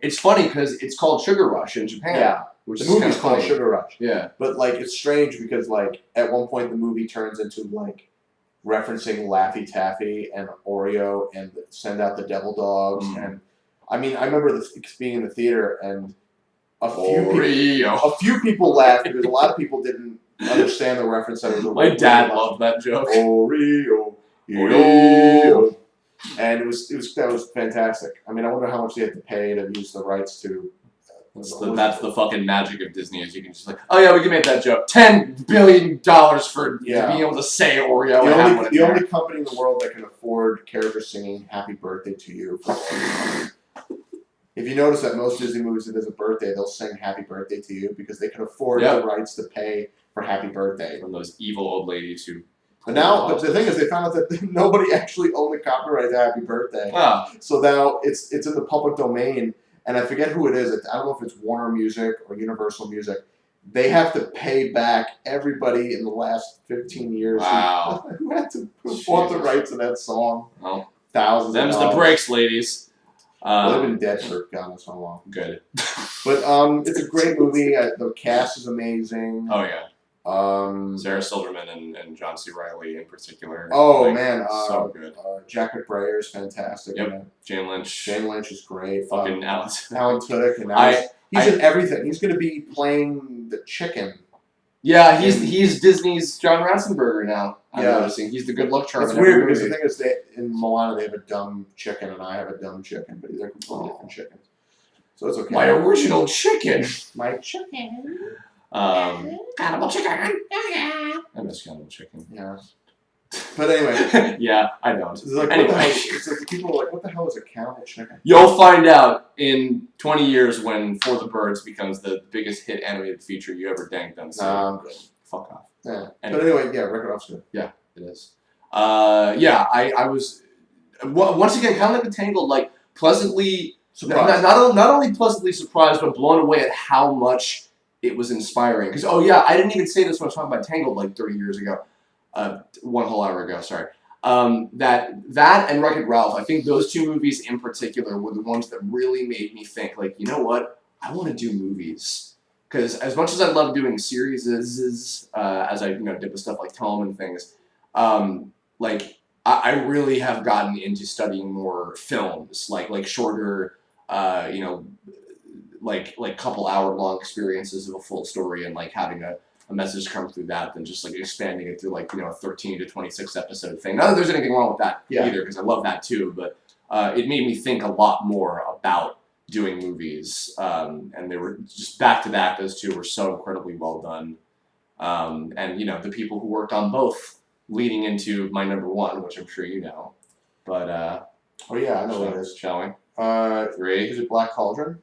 it's funny because it's called Sugar Rush in Japan. Yeah. Which the movie's called Sugar Rush. Yeah. But like it's strange because like at one point the movie turns into like referencing Laffy Taffy and Oreo and Send Out the Devil Dogs and I mean I remember being in the theater and a few people laughed because a lot of people didn't understand the reference. That it was my dad loved that joke. Oreo. And that was fantastic. I mean I wonder how much they had to pay to use the rights to. That's the fucking magic of Disney is you can just like, oh yeah, we can make that joke. $10 billion for being able to say Oreo. The only company in the world that can afford characters singing "Happy Birthday to You" for money. If you notice that most Disney movies, if there's a birthday, they'll sing "Happy Birthday to You" because they can afford the rights to pay for "Happy Birthday." From those evil old ladies who. But the thing is, they found out that nobody actually owned the copyright to "Happy Birthday." Ah. So now it's in the public domain. And I forget who it is. I don't know if it's Warner Music or Universal Music. They have to pay back everybody in the last 15 years who had to bought the rights to that song. Well, thousands of dollars. Them's the breaks, ladies. They've been dead for God knows how long. Good. But it's a great movie. The cast is amazing. Oh, yeah. Sarah Silverman and John C. Reilly in particular. Oh man, so good. Jack McBrayer is fantastic. Yep. Jane Lynch. Jane Lynch is great. Fucking Alan Tudyk, and he's in everything. He's going to be playing the chicken. Yeah, he's Disney's John Ratzenberger now. I'm noticing he's the good luck charm. It's weird because the thing is, in Moana they have a dumb chicken and I have a dumb chicken, but they're completely different chickens. So it's okay. My original chicken. My chicken. Cannibal chicken. I miss cannibal chicken. Yeah. But anyway. Yeah, I know. It's like, it's like people are like, what the hell is a cannibal chicken? You'll find out in 20 years when For the Birds becomes the biggest hit animated feature you ever danked on. So I'm good. Fuck off. Yeah. But anyway, Wreck-It Ralph's good. Yeah, it is. I was once again kind of like the Tangled, like pleasantly surprised. Not only pleasantly surprised, but blown away at how much it was inspiring. Because I didn't even say this when I was talking about Tangled like 30 years ago. 1 whole hour ago, sorry. That and Wreck-It Ralph, I think those two movies in particular were the ones that really made me think, like, you know what? I want to do movies. Because as much as I love doing series, as I did with stuff like Tome and things, I really have gotten into studying more films, like shorter, like couple hour long experiences of a full story and like having a message come through that than just like expanding it through like a 13 to 26 episode thing. Not that there's anything wrong with that either, because I love that too, but it made me think a lot more about doing movies, and they were just back to back. Those two were so incredibly well done, and the people who worked on both leading into my number one, which I'm sure you know. But Oh yeah, I know what it is. Shall we? 3. Is it Black Cauldron?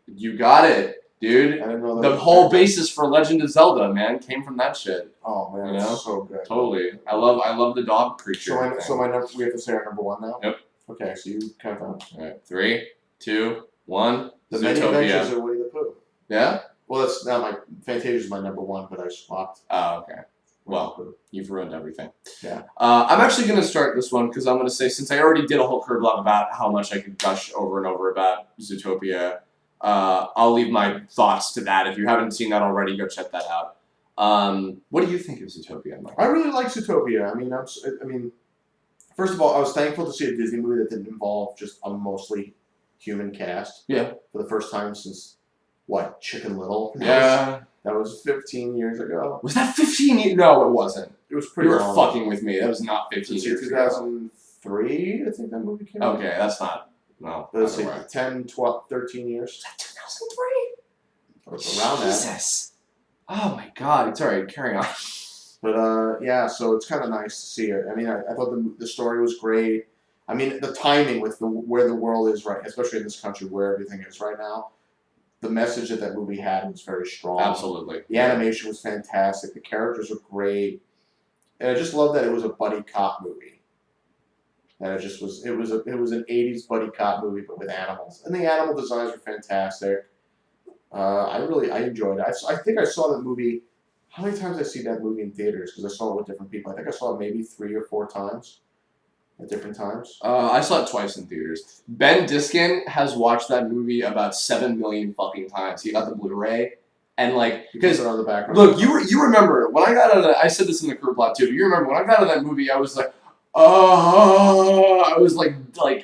You got it, dude. I didn't know that. The was whole there. basis for Legend of Zelda, man, came from that shit. Oh man, You know? it's so good. Totally. I love the dog creature. So my number. We have to say our number one now. Yep. Okay, so you count down. All right, 3, 2, 1. The Many Adventures of Winnie the Pooh. Yeah. Well, that's not my Fantasia is my number one, but I swapped. Oh, okay. Well, you've ruined everything. Yeah. I'm actually going to start this one because I'm going to say, since I already did a whole Kirblog about how much I could gush over and over about Zootopia, I'll leave my thoughts to that. If you haven't seen that already, go check that out. What do you think of Zootopia, Mike? I really like Zootopia. I mean, first of all, I was thankful to see a Disney movie that didn't involve just a mostly human cast. Yeah. For the first time since, what, Chicken Little? Yeah. That was 15 years ago. Was that 15 years? No, it wasn't. It was pretty You were long. fucking with me. That was not 15 years ago. 2003, I think that movie came out. Okay, that's not. No. Let's see, either way. 10, 12, 13 years. Was that 2003? Around that. Jesus. Oh my god. It's alright. Carry on. But yeah, so it's kind of nice to see it. I mean, I thought the story was great. I mean, the timing with where the world is right, especially in this country where everything is right now. The message that movie had was very strong. Absolutely. The animation was fantastic. The characters were great, and I just love that it was a buddy cop movie. And it just was. It was an '80s buddy cop movie, but with animals, and the animal designs were fantastic. I enjoyed it. I think I saw that movie. How many times did I see that movie in theaters? Because I saw it with different people. I think I saw it maybe 3 or 4 times. At different times. I saw it twice in theaters. Ben Diskin has watched that movie about 7 million fucking times. He got the Blu-ray, and like because on the background. Look, you remember when I got out of that? I said this in the Curb plot too. But you remember when I got out of that movie? I was like, oh, I was like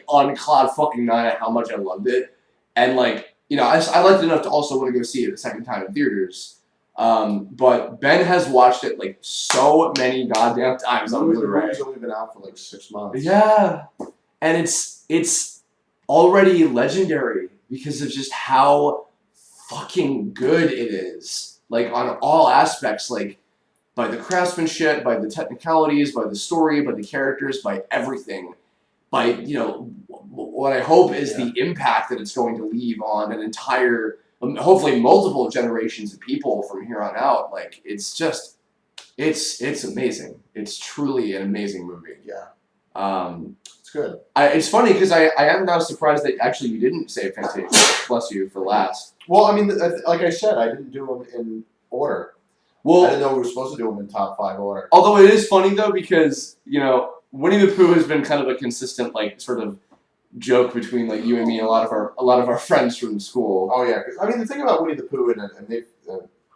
on cloud fucking 9 at how much I loved it, and like I liked it enough to also want to go see it a second time in theaters. But Ben has watched it like so many goddamn times on Blu-ray. The movie's only been out for like 6 months. Yeah, and it's already legendary because of just how fucking good it is. Like on all aspects, like by the craftsmanship, by the technicalities, by the story, by the characters, by everything. By what I hope is the impact that it's going to leave on an entire. Hopefully multiple generations of people from here on out. Like it's amazing. It's truly an amazing movie. Yeah. It's good. It's funny because I am now surprised that actually you didn't say Fantasia. Bless you for last. Well, I mean, like I said, I didn't do them in order. Well, I didn't know we were supposed to do them in top 5 order. Although it is funny though because Winnie the Pooh has been kind of a consistent like sort of joke between like you and me and a lot of our friends from school. Oh yeah, I mean the thing about Winnie the Pooh and they,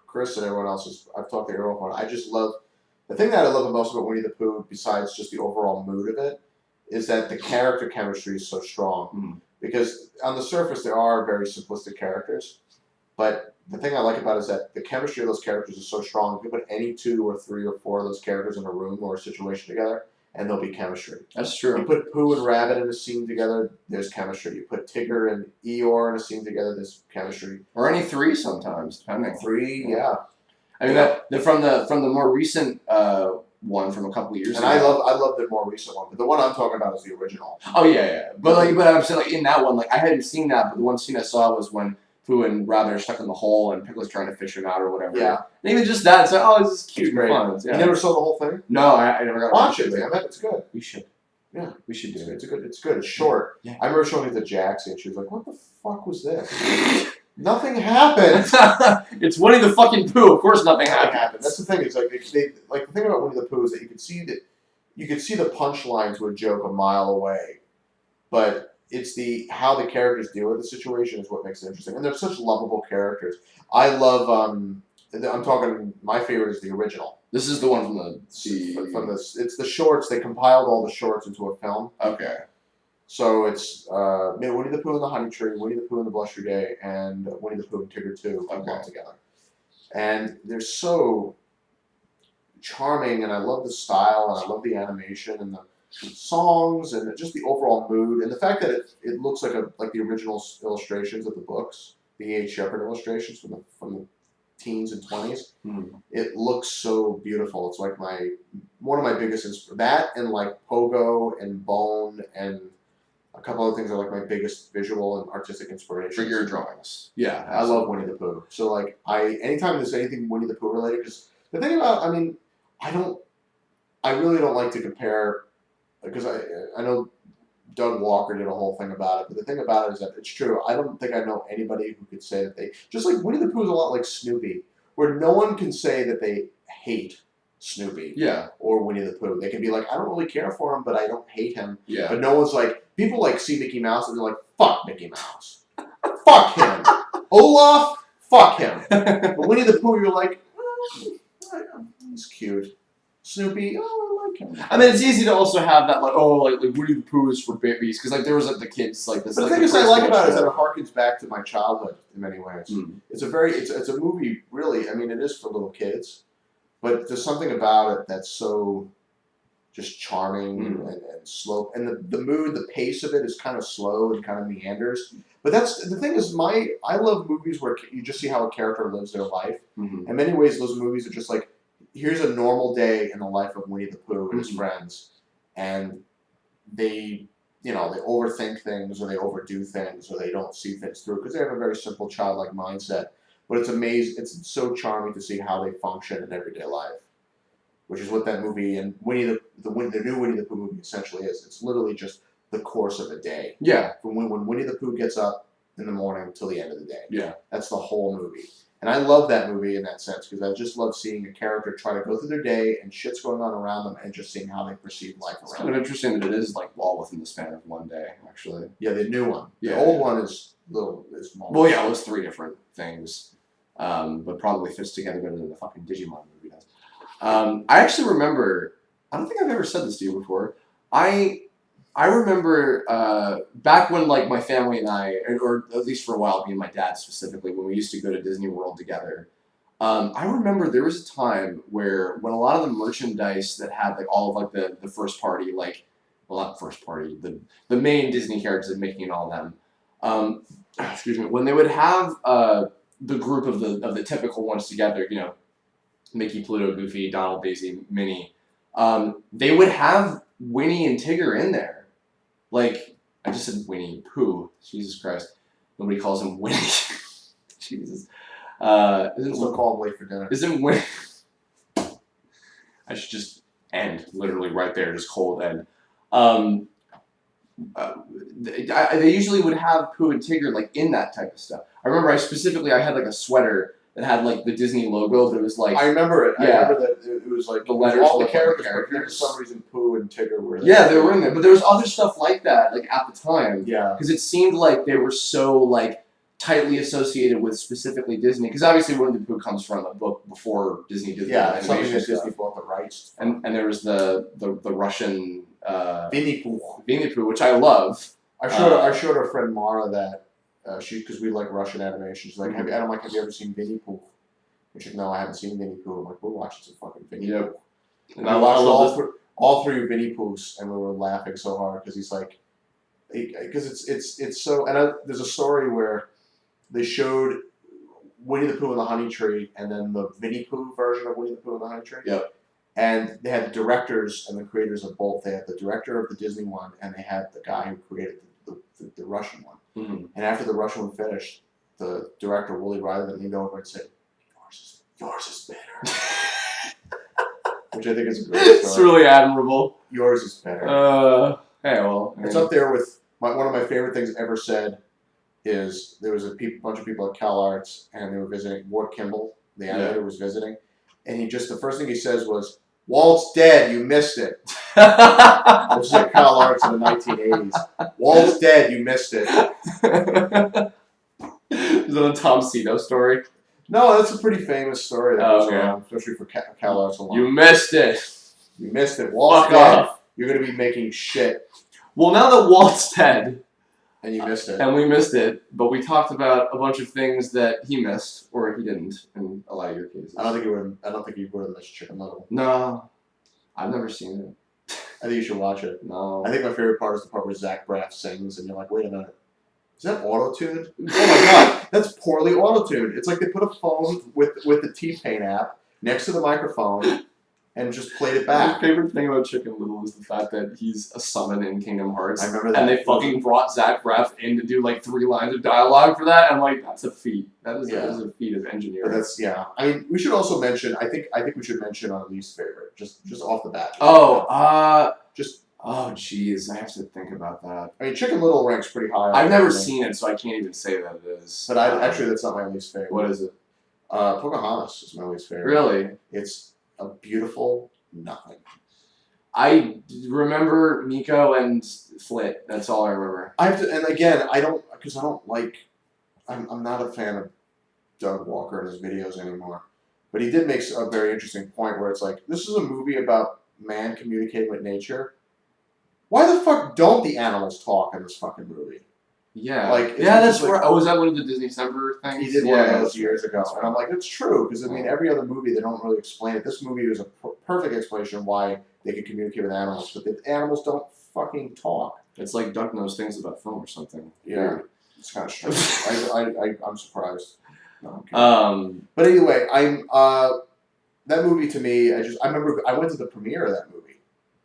Chris and everyone else I've talked to everyone about. I just love the thing that I love the most about Winnie the Pooh, besides just the overall mood of it, is that the character chemistry is so strong. Mm. Because on the surface there are very simplistic characters, but the thing I like about it is that the chemistry of those characters is so strong. You can put any 2 or 3 or 4 of those characters in a room or a situation together, and there'll be chemistry. That's true. You put Pooh and Rabbit in a scene together, there's chemistry. You put Tigger and Eeyore in a scene together, there's chemistry. Or any 3 sometimes, depending. 3, yeah. I mean from the more recent one from a couple of years ago. And I love the more recent one, but the one I'm talking about is the original. Oh yeah. But I'm saying like in that one, like I hadn't seen that, but the one scene I saw was when Pooh and Rabbit are stuck in the hole and Piglet's trying to fish him out or whatever. Yeah. And even just that, it's like, oh, this is cute and Great. fun. Yeah. You never saw the whole thing? No, I never got to Watch it, damn it. It's good. We should. Yeah. We should do it. It's good. It's short. Yeah. I remember showing it to Jaxie and she was like, what the fuck was this? Nothing happened. It's Winnie the fucking Pooh. Of course nothing happened. That's the thing. It's like the thing about Winnie the Pooh is that you could see the punchline to a joke a mile away, but it's how the characters deal with the situation is what makes it interesting. And they're such lovable characters. I love. I'm talking. My favorite is the original. This is the one from the. It's the shorts. They compiled all the shorts into a film. Okay. So it's Winnie the Pooh and the Honey Tree, Winnie the Pooh and the Blustery Day, and Winnie the Pooh and Tigger 2 all together. And they're so charming, and I love the style, and I love the animation, and the songs, and just the overall mood, and the fact that it looks like the original illustrations of the books, the E.H. Shepherd illustrations from the teens and 20s. Mm. It looks so beautiful. It's like one of my biggest that and like Pogo and Bone and a couple other things are like my biggest visual and artistic inspiration. For your drawings. Yeah, I love Winnie the Pooh. So like anytime there's anything Winnie the Pooh related, because the thing about I really don't like to compare, because I know Doug Walker did a whole thing about it, but the thing about it is that it's true. I don't think I know anybody who could say that they just like Winnie the Pooh is a lot like Snoopy, where no one can say that they hate Snoopy. Yeah. Or Winnie the Pooh. They can be like, I don't really care for him, but I don't hate him. Yeah. But no one's like, people like see Mickey Mouse and they're like, fuck Mickey Mouse. Fuck him. Olaf, fuck him. But Winnie the Pooh, you're like, he's cute. Snoopy, I like him. I mean, it's easy to also have that like Winnie the Pooh is for babies because like there was like the kids like this. But the like, thing is I like about it is that it harkens back to my childhood in many ways. Mm. It's a movie really. I mean, it is for little kids, but there's something about it that's so just charming and slow, and the mood, the pace of it is kind of slow and kind of meanders. But that's the thing is I love movies where you just see how a character lives their life. Mm-hmm. In many ways, those movies are just like, here's a normal day in the life of Winnie the Pooh and his friends, and they overthink things or they overdo things or they don't see things through because they have a very simple childlike mindset. But it's amazing. It's so charming to see how they function in everyday life, which is what that movie and the new Winnie the Pooh movie essentially is. It's literally just the course of a day. Yeah. From when Winnie the Pooh gets up in the morning till the end of the day. Yeah. That's the whole movie. And I love that movie in that sense because I just love seeing a character try to go through their day and shit's going on around them and just seeing how they perceive life around them. It's kind of interesting that it is like all within the span of one day, actually. Yeah, the new one. Yeah. The old one is small. Well, yeah, it was 3 different things, but probably fits together better than the fucking Digimon movie does. I actually remember. I don't think I've ever said this to you before. I remember back when like my family and I, or at least for a while, me and my dad specifically, when we used to go to Disney World together. I remember there was a time when a lot of the merchandise that had like all of like the first party, like well not first party, the main Disney characters of Mickey and all of them. Excuse me, when they would have the group of the typical ones together, you know, Mickey, Pluto, Goofy, Donald, Daisy, Minnie, they would have Winnie and Tigger in there. Like, I just said Winnie Pooh. Jesus Christ. Nobody calls him Winnie. Jesus. Isn't so called late for dinner. Isn't Winnie... I should just end, literally right there, just cold end. They usually would have Pooh and Tigger, like, in that type of stuff. I remember I had, like, a sweater that had, like, the Disney logo, but it was, like... I remember it. Yeah. I remember that it was, like, the letters all the looked characters, like but for some reason Pooh and Tigger were there. Yeah, they were in there. But there was other stuff like that, like, at the time. Yeah. Because it seemed like they were so, like, tightly associated with specifically Disney. Because obviously Winnie the Pooh comes from a book before Disney did yeah, the something animation that stuff. Disney bought the rights. And there was the Russian... Winnie Pooh. Winnie the Pooh, which I love. I showed our friend Mara that because we like Russian animation. She's like, have you ever seen Winnie Pooh? And she's like, no, I haven't seen Winnie Pooh. I'm like, we're watching some fucking Winnie Pooh. And I watched all three Winnie Poohs, and we were laughing so hard because he's like, because it's so. And there's a story where they showed Winnie the Pooh and the Honey Tree, and then the Winnie Pooh version of Winnie the Pooh and the Honey Tree. Yep. And they had the directors and the creators of both. They had the director of the Disney one, and they had the guy who created the Russian one. Mm-hmm. And after the Russian one finished, the director, Wooly Ryder, leaned over and said, yours is better. Which I think is a great story. It's really admirable. Yours is better. Hey, well. It's up there with one of my favorite things ever said is there was a bunch of people at CalArts, and they were visiting. Ward Kimball, the animator, was visiting. And the first thing he says was, Walt's dead, you missed it. This is at CalArts in the 1980s. Walt's dead, you missed it. Is that a Tom Cito story? No, that's a pretty famous story that goes around, especially for CalArts alone. You missed it. You missed it. Walt's dead. You're going to be making shit. Well, now that Walt's dead... And you missed it. And we missed it, but we talked about a bunch of things that he missed, or he didn't, in a lot of your cases. I don't think you would have missed Chicken Little. No. I've never seen it. I think you should watch it. No. I think my favorite part is the part where Zach Braff sings, and you're like, wait a minute. Is that auto-tuned? Oh my god, that's poorly auto-tuned. It's like they put a phone with the T-Pain app next to the microphone and just played it My back. favorite thing about Chicken Little is the fact that he's a summon in Kingdom Hearts. I remember that. And they fucking brought Zach Braff in to do like 3 lines of dialogue for that. And I'm like, that's a feat. That is a feat of engineering. But that's I mean, we should also mention. I think we should mention our least favorite, just off the bat. Oh, jeez, I have to think about that. I mean, Chicken Little ranks pretty high. I've never seen it, so I can't even say that it is. But actually, that's not my least favorite. What is it? Pocahontas is my least favorite. Really? It's a beautiful nothing. I remember Miko and Flit. That's all I remember. I have to, and again, I don't like. I'm not a fan of Doug Walker and his videos anymore. But he did make a very interesting point where it's like, this is a movie about man communicating with nature. Why the fuck don't the animals talk in this fucking movie? Yeah. Like, that's right. Oh, was that one of the Disney December things? He did one of those years ago. Right. And I'm like, it's true, because I mean, every other movie, they don't really explain it. This movie was a perfect explanation why they could communicate with animals, but the animals don't fucking talk. It's like Duck knows things about film or something. Yeah. It's kind of strange. I'm surprised. No, but anyway, that movie to me, I remember I went to the premiere of that movie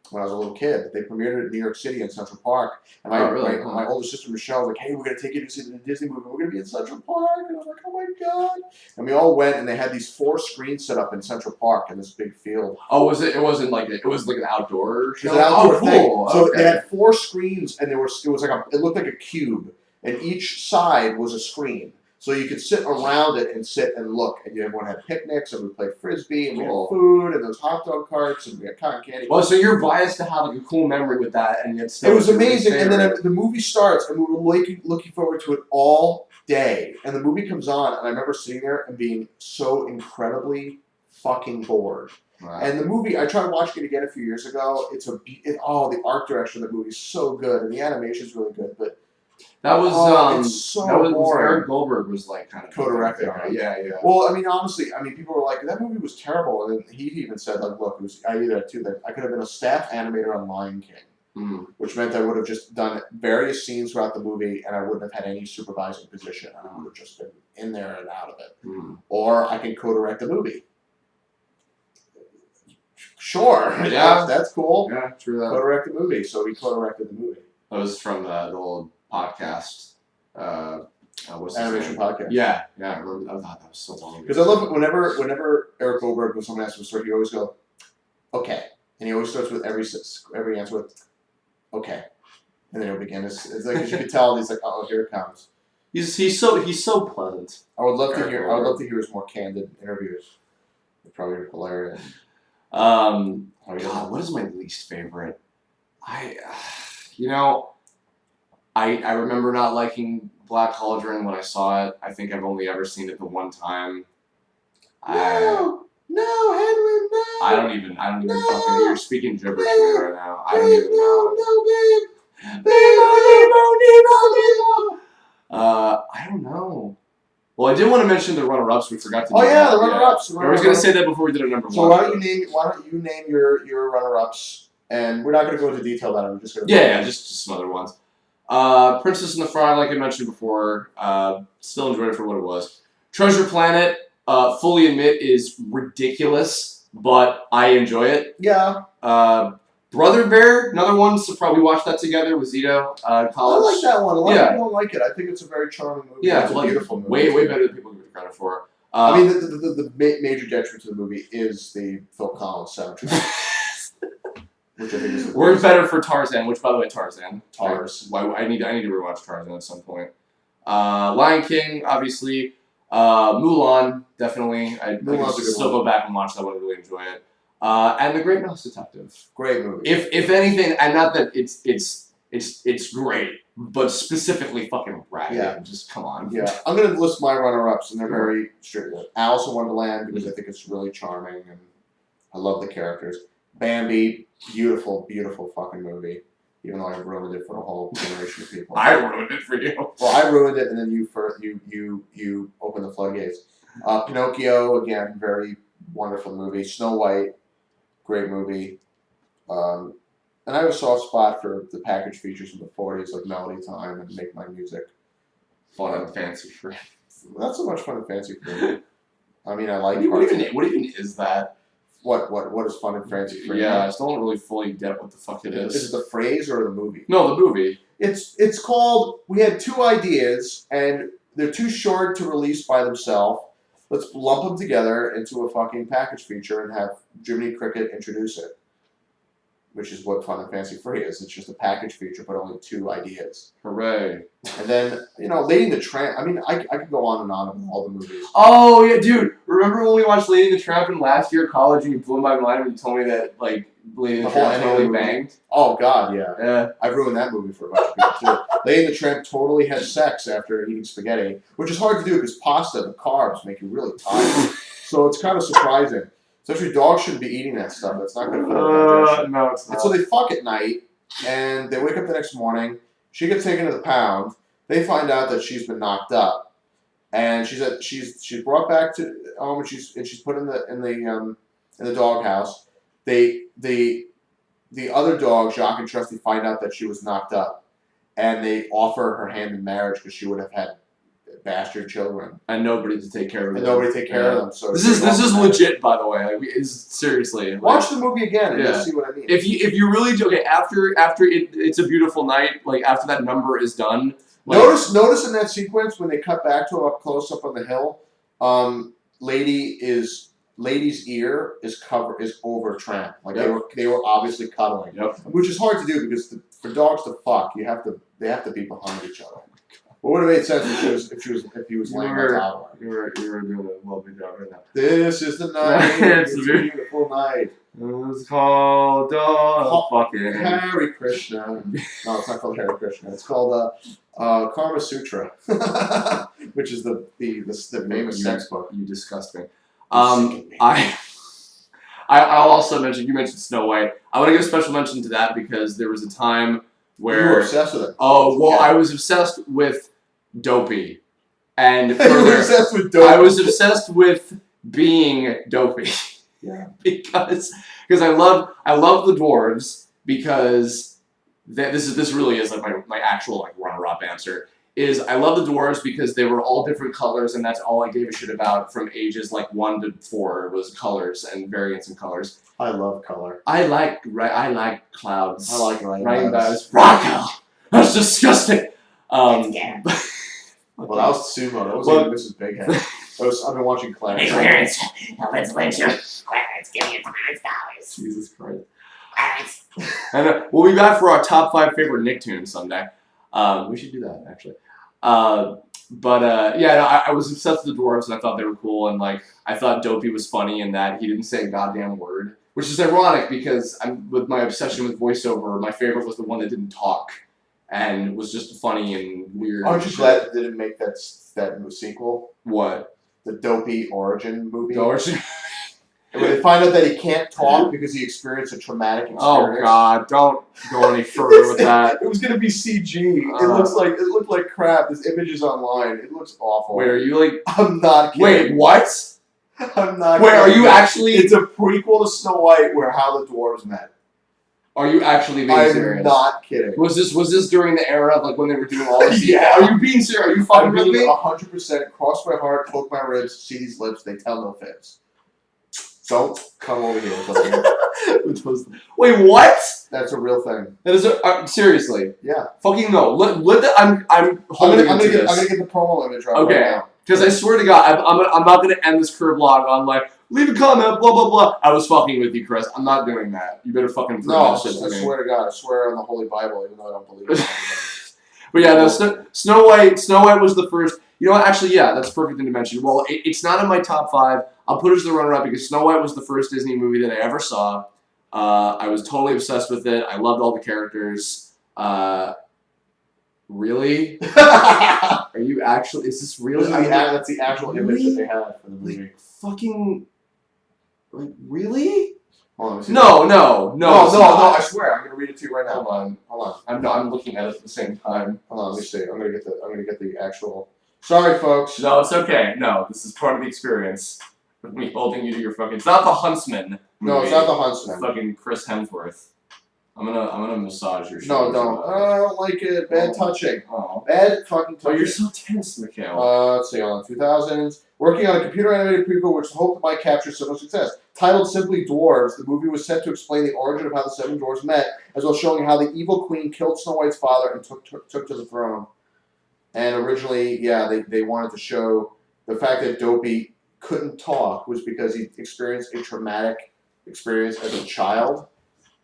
when I was a little kid. They premiered it in New York City in Central Park. And my older sister Michelle was like, hey, we're going to take you to see the Disney movie. We're going to be in Central Park. And I was like, oh my God. And we all went, and they had these 4 screens set up in Central Park in this big field. Oh, was it? It wasn't like it was like an outdoor show? It was an outdoor thing. Cool. So they had 4 screens, and it looked like a cube. And each side was a screen. So you could sit around it and sit and look. And everyone had picnics, and we played Frisbee, and we had food, and those hot dog carts, and we had cotton candy. Well, so you're biased to have like a cool memory with that, and yet still. It was amazing. And then the movie starts, and we were looking forward to it all day. And the movie comes on, and I remember sitting there and being so incredibly fucking bored. Wow. And the movie, I tried watching it again a few years ago. The art direction of the movie is so good, and the animation is really good, but that was it's so boring. Eric Goldberg was like kind of co-directing. Yeah. Well, I mean, honestly, people were like, that movie was terrible, and then he even said, like, look, I either had 2 that I could have been a staff animator on Lion King, which meant I would have just done various scenes throughout the movie, and I wouldn't have had any supervising position. I would have just been in there and out of it. Or I can co-direct the movie. Sure. Yeah. That's cool. Yeah, true that. Co-direct the movie. So he co-directed the movie. That was from the old podcast. What's Animation podcast. Yeah. I remember. I thought that was so long. Because I love it whenever Eric Goldberg, when someone asks him a story, he always go, okay. And he always starts with every answer with, okay. And then he'll begin. It's like, as you can tell, he's like, oh, here it comes. He's so pleasant. I would love to hear his more candid interviews. They're probably hilarious. God, what is my least favorite? I remember not liking Black Cauldron when I saw it. I think I've only ever seen it the one time. No, Henry, no. I don't even fucking. You're speaking gibberish to me right now. I don't even know. No, I don't know. Well, I did want to mention the runner-ups. We forgot to. Oh yeah, the runner-ups. I was going to say that before we did a number 1. So why don't you name your runner-ups? And we're not going to go into detail about it. We're just going to. Just some other ones. Princess and the Frog, like I mentioned before, still enjoyed it for what it was. Treasure Planet, fully admit, is ridiculous, but I enjoy it. Yeah. Brother Bear, another one, so probably watch that together with Zito. College. I like that one. A lot of people don't like it. I think it's a very charming movie. Yeah, it's a beautiful movie. Way better than people give it credit for. I mean, the major detriment to the movie is the Phil Collins soundtrack. Which I think is We're better for Tarzan, which, by the way, Tarzan. Tars. I need to rewatch Tarzan at some point. Lion King, obviously. Mulan, definitely. I still go back and watch that one and really enjoy it. And The Great Mouse Detective. Great movie. If anything, and not that it's great, but specifically fucking rad. Yeah. Just come on. Yeah. I'm going to list my runner-ups, and they're very straight. Alice in Wonderland, because I think it's really charming, and I love the characters. Bambi, beautiful, beautiful fucking movie. Even though I ruined it for a whole generation of people. I ruined it for you. Well, I ruined it, and then you opened the floodgates. Pinocchio, again, very wonderful movie. Snow White, great movie. And I have a soft spot for the package features from the 40s, like Melody Time and Make My Music. Fun and fancy free. Not so much fun and fancy free. I mean, I like. What even is that? What is fun and fancy free? Yeah, I still don't really fully get what the fuck it is. Is it the phrase or the movie? No, the movie. It's called. We had two ideas, and they're too short to release by themselves. Let's lump them together into a fucking package feature and have Jiminy Cricket introduce it. Which is what Fun and Fancy Free is. It's just a package feature, but only two ideas. Hooray. And then, Lady and the Tramp. I mean, I could go on and on about all the movies. Oh, yeah, dude. Remember when we watched Lady and the Tramp in last year at college and you blew my mind when you told me that, like, Lady and the Tramp totally banged? Oh, God, yeah. Yeah. I've ruined that movie for a bunch of people, too. Lady and the Tramp totally had sex after eating spaghetti, which is hard to do because pasta and carbs make you really tired. So it's kind of surprising. Especially dogs shouldn't be eating that stuff. That's not good for their digestion. No, it's not. And so they fuck at night, and they wake up the next morning. She gets taken to the pound. They find out that she's been knocked up, and she's brought back to home, and she's put in the doghouse. The other dog, Jacques and Trusty, find out that she was knocked up, and they offer her hand in marriage because she would have had bastard children and nobody to take care of them. And nobody take care of them. So this is legit, by the way. Like, seriously. Watch the movie again and you'll see what I mean. If you really do, okay, after it's a beautiful night, like after that number is done. Like, notice in that sequence when they cut back to him up close up on the hill, lady's ear is over Tramp. Like they were obviously cuddling. Yep. Which is hard to do because for dogs to fuck, they have to be behind each other. What would have made sense if he was laying on top of her? You were doing a lovely job right now. This is the night. It's a beautiful night. It's called fucking Hare Krishna. No, it's not called Hare Krishna. It's called Karma Sutra, which is the famous sex book. You disgust me. I'll also mention, you mentioned Snow White. I want to give a special mention to that because there was a time where you were obsessed with it. Oh, well, I was obsessed with Dopey. And further, I was obsessed with being Dopey. Yeah. because I love the dwarves because this really is like my actual like runner-up answer. Is I love the dwarves because they were all different colors and that's all I gave a shit about from ages like 1 to 4 was colors and variants in colors. I love color. I like clouds. I like rainbows. Ruocco! That's disgusting! Well, that was Sumo. That wasn't Mrs. Big Head. I've been watching Clarence. Hey, Clarence. Let's lynch him. Clarence, give me $5. Jesus Christ. Clarence. And we'll be back for our top 5 favorite Nicktoons someday. We should do that, actually. I was obsessed with the dwarves and I thought they were cool and like I thought Dopey was funny in that he didn't say a goddamn word, which is ironic because with my obsession with voiceover, my favorite was the one that didn't talk and was just funny and weird. Aren't you glad they didn't make that sequel? What? The Dopey origin movie. The origin. And when they find out that he can't talk because he experienced a traumatic experience. Oh God! Don't go any further with that. It was gonna be CG. It looked like crap. This image is online. It looks awful. Wait, are you like? I'm not kidding. Wait, what? I'm not. Wait, kidding. are you actually? It's a prequel to Snow White, where how the dwarves met. Are you actually being serious? I'm not kidding. Was this during the era of like when they were doing all this? Yeah. Are you being serious? Are you fucking with me? 100%. Cross my heart, poke my ribs, see these lips. They tell no fibs. Don't come over here. Wait, what? That's a real thing. That is seriously. Yeah. Fucking no. Let that. I'm holding I'm to this. I'm gonna get the promo image right Okay. now. Because I swear to God, I'm not gonna end this Kirblog on like leave a comment, blah blah blah. I was fucking with you, Chris. I'm not doing that. You better fucking prove No, that shit to me. I swear to God. I swear on the Holy Bible, even though I don't believe it. But yeah, no, Snow White was the first. You know what? Actually, yeah, that's a perfect thing to mention. Well, it's not in my top 5. I'll put it as the runner-up because Snow White was the first Disney movie that I ever saw. I was totally obsessed with it. I loved all the characters. Really? Are you actually? Is this really? That's the actual image that they had for the movie. Like, fucking. Like, really? Hold on, No. I swear, I'm gonna read it to you right now. Hold on. I'm looking at it at the same time. Hold on, let me see. I'm gonna get the actual. Sorry, folks. No, it's okay. No, this is part of the experience. With me holding you to your fucking. It's not the Huntsman movie. No, it's not the Huntsman. It's fucking Chris Hemsworth. I'm gonna massage your No, shoulders. don't. I don't like it. Bad touching. Oh. bad fucking Oh, touch. you're so tense, Mikhail. Let's see, on 2000s. Working on a computer animated prequel which hoped might capture similar success. Titled simply Dwarves, the movie was set to explain the origin of how the seven dwarves met, as well as showing how the evil queen killed Snow White's father and took to the throne. And originally, yeah, they wanted to show the fact that Dopey couldn't talk was because he experienced a traumatic experience as a child,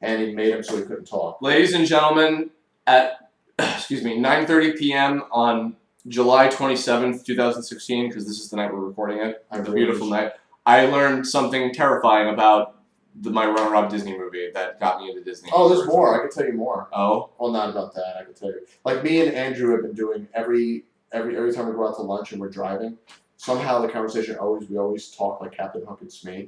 and it made him so he couldn't talk. Ladies and gentlemen, at 9:30 p.m. on July 27th, 2016, because this is the night we're recording it, the beautiful night, I learned something terrifying about my runner-up Disney movie that got me into Disney. Oh, there's more. I can tell you more. Oh? Well, not about that. I can tell you. Like me and Andrew have been doing every time we go out to lunch and we're driving. Somehow the conversation we always talk like Captain Hook and Smee.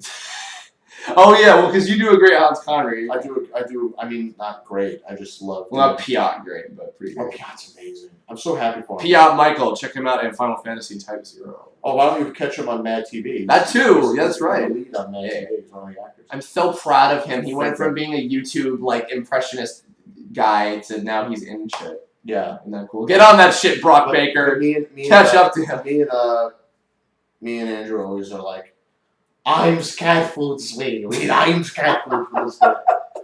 Oh yeah, well, because you do a great Hans Connery. I do. I mean, not great. I just love. Well, not Piot great, but pretty Oh, great. Piot's amazing. I'm so happy for him. Piot Michael, check him out in Final Fantasy Type 0. Oh, why don't you catch him on Mad TV? That too. He's Yeah, that's right. the lead on Mad TV. He's one of the actors. I'm so proud of him. He went from being a YouTube like impressionist guy to now he's in shit. Yeah. Isn't that cool? Get on that shit, Brock But Baker. me Catch up to him. Me and Andrew always are like, I'm cat food Smee. I'm cat food for this guy.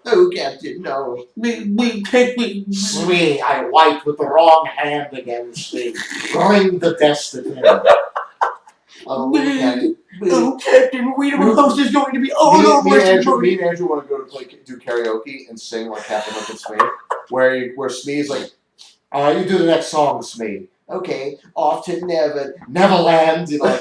Oh, Captain, no. Smee, I wiped with the wrong hand again, Smee. Bring the destiny. Oh, Captain. Oh, Captain, we don't host is going to be Me and Andrew want to go to do karaoke and sing like Captain Hook and Smee, where Smee is like, all right, you do the next song, Smee. Okay, off to Neverland. You know, like,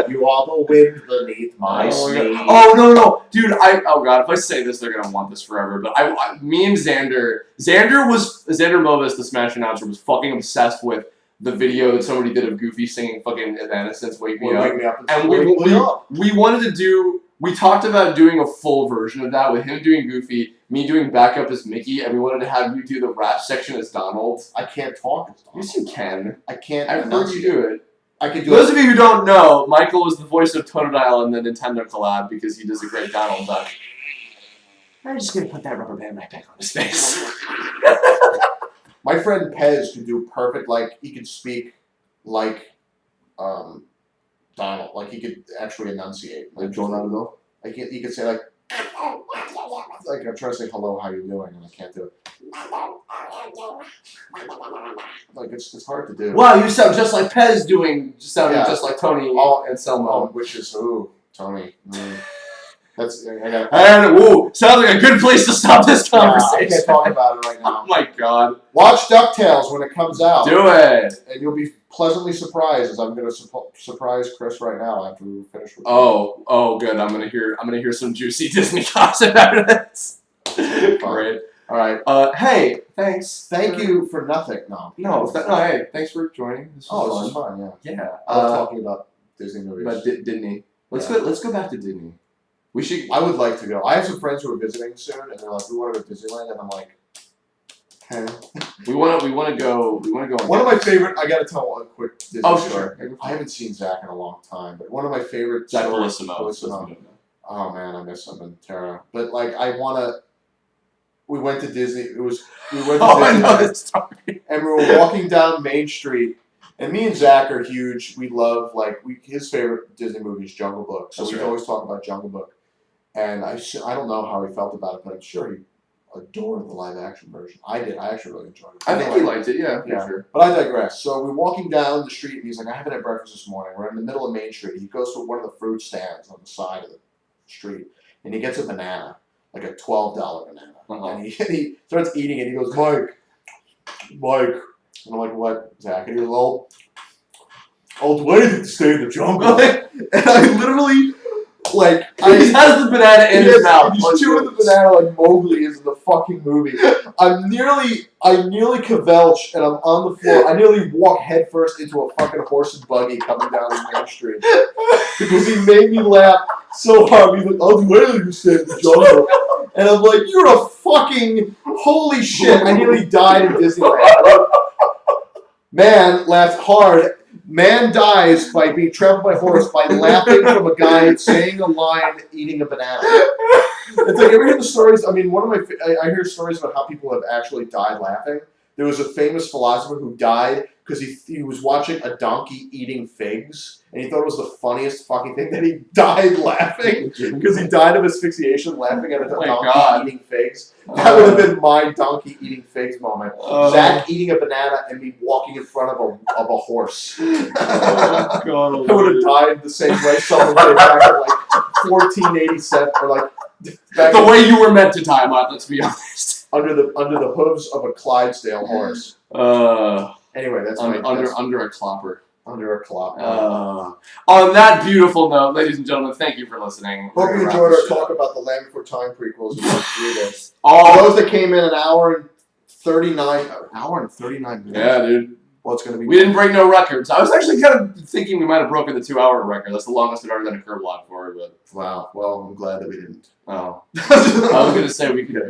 you are the wind beneath my Smee. Oh no, dude! Oh god, if I say this, they're gonna want this forever. But me and Xander Movis, the Smash announcer, was fucking obsessed with the video that somebody did of Goofy singing fucking Evanescence, "Wake Me Up," and we wanted to do. We talked about doing a full version of that with him doing Goofy, me doing backup as Mickey, and we wanted to have you do the rap section as Donald. I can't talk as Donald. Yes, you can. I can't. I've heard you do it. I can do Those of you who don't know, Michael was the voice of Totodile in the Nintendo collab because he does a great Donald Duck. I'm just gonna put that rubber band right back on his face. My friend Pez can do perfect. Like he could speak like Donald. Like he could actually enunciate. Like Donald. Like he could say like I'm trying to say hello, how you doing, and I can't do it. Like it's hard to do. Wow, you sound just like Pez just like Tony and Selma. Oh, which is Tony. That's And sounds like a good place to stop this conversation. I can't talk about it right now. Oh my god. Watch DuckTales when it comes out. Do it. And you'll be pleasantly surprised, as I'm going to surprise Chris right now after we finish with Oh, good. I'm gonna hear some juicy Disney gossip about it. Great. All right. Hey, thanks. Thank you for nothing. Hey, thanks for joining. This was This is fun. Yeah. Yeah. I love talking about Disney movies. But Disney. Let's go back to Disney. We should. I would like to go. I have some friends who are visiting soon, and they're like, "We want to go to Disneyland," and I'm like, We want to go. One of my favorite. I got to tell a quick Disney story. Sure. I haven't seen Zach in a long time, but one of my favorite. Zach stories. Bellissimo. Oh man, I miss him and Tara. But like, we went to Disney. We went to Disney. I know this story. And we were walking down Main Street. And me and Zach are huge. We love his favorite Disney movie is Jungle Book. So we always talk about Jungle Book. And I don't know how he felt about it, but I'm sure he adored the live action version. I did. I actually really enjoyed it. I think he liked it. Yeah, yeah. Sure. But I digress. So we're walking down the street, and he's like, "I haven't had breakfast this morning." We're in the middle of Main Street. He goes to one of the fruit stands on the side of the street, and he gets a banana, like a $12 banana, and he starts eating it. He goes, Mike, and I'm like, "What, Zach?" And he goes, "Oh, Dwayne didn't stay in the jungle." And I literally. He has the banana in his mouth. He's chewing the banana like Mowgli is in the fucking movie. I nearly kvetch and I'm on the floor. I nearly walk headfirst into a fucking horse and buggy coming down the Main Street because he made me laugh so hard. He's like, "Oh, where did you stay in the jungle?" And I'm like, "You're a fucking holy shit!" I nearly died in Disneyland. Man laughed hard. Man dies by being trampled by a horse by laughing from a guy saying a line, eating a banana. It's like, ever hear the stories? I mean, I hear stories about how people have actually died laughing, There was a famous philosopher who died because he was watching a donkey eating figs, and he thought it was the funniest fucking thing that he died laughing because he died of asphyxiation laughing at a donkey eating figs. That would have been my donkey eating figs moment. Zach eating a banana and me walking in front of a horse. Oh, God. I would have died the same way someone did back in like 1487 or like the way you were meant to die, Mike, let's be honest. Under the hooves of a Clydesdale horse. Anyway, that's under a clopper. Under a clopper. On that beautiful note, ladies and gentlemen, thank you for listening. Hope you enjoyed our talk about the Land Before Time prequels. For those that came in an hour and 39 minutes. Yeah, dude. Well, it's gonna be. We didn't break no records. I was actually kind of thinking we might have broken the 2-hour record. That's the longest I've ever done a Kirblog for. But wow. Well, I'm glad that we didn't. Oh. I was gonna say we can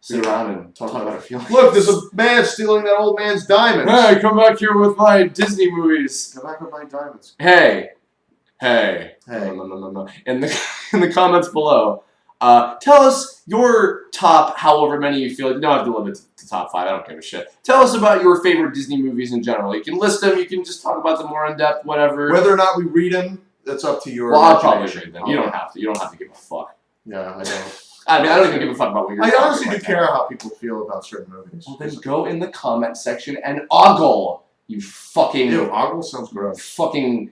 sit around and talk about our feelings. Look, there's a man stealing that old man's diamonds. Hey, come back here with my Disney movies. Come back with my diamonds. Hey. No. In the comments below, tell us your top, however many you feel. You don't have to limit to top 5. I don't give a shit. Tell us about your favorite Disney movies in general. You can list them. You can just talk about them more in depth. Whatever. Whether or not we read them, that's up to your. Well, I'll probably read them. You don't have to. You don't have to give a fuck. Yeah, I don't. I mean, I don't even give a fuck about what you're I talking honestly do about. care how people feel about certain movies. Well, then go in the comment section and ogle, you fucking... Ew, ogle sounds gross. Fucking...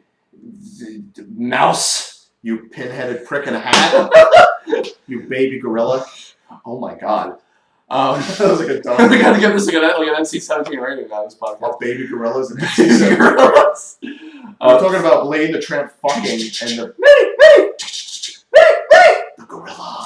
mouse. You pinheaded prick in a hat. You baby gorilla. Oh my god. That was like a dumb... We gotta give this like an NC-17 rating on this podcast. About baby gorillas and NC-17. We're talking about Blade the Tramp fucking and the... The gorilla.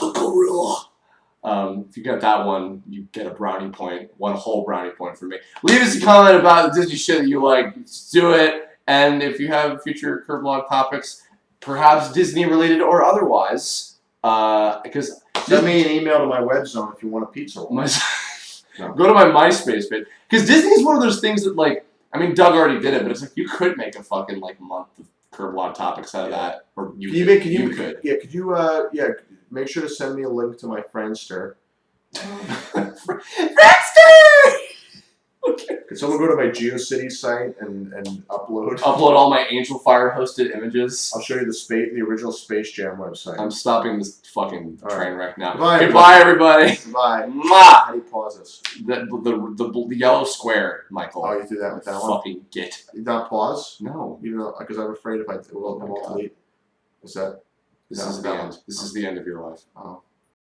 If you got that one, you get a brownie point. 1 whole brownie point for me. Leave us a comment about the Disney shit that you like. Just do it. And if you have future Kirblog topics, perhaps Disney related or otherwise, because send me an email to my web zone if you want a pizza roll. Go to my MySpace page. Because Disney is one of those things that, like, I mean, Doug already did it, but it's like you could make a fucking like month of Kirblog topics out of that, or you could. Yeah, could you make sure to send me a link to my Friendster. Friendster! Okay. Could someone go to my GeoCities site and upload? Upload all my Angel Fire hosted images. I'll show you the original Space Jam website. I'm stopping this fucking train wreck now. Goodbye, everybody. Bye. Mwah! How do you pause this? The yellow square, Michael. Oh, you do that with that one? Fucking git. You not pause? No. Even though, because I'm afraid if I won't delete. Is that? This is the end. This is the end of your life. Oh.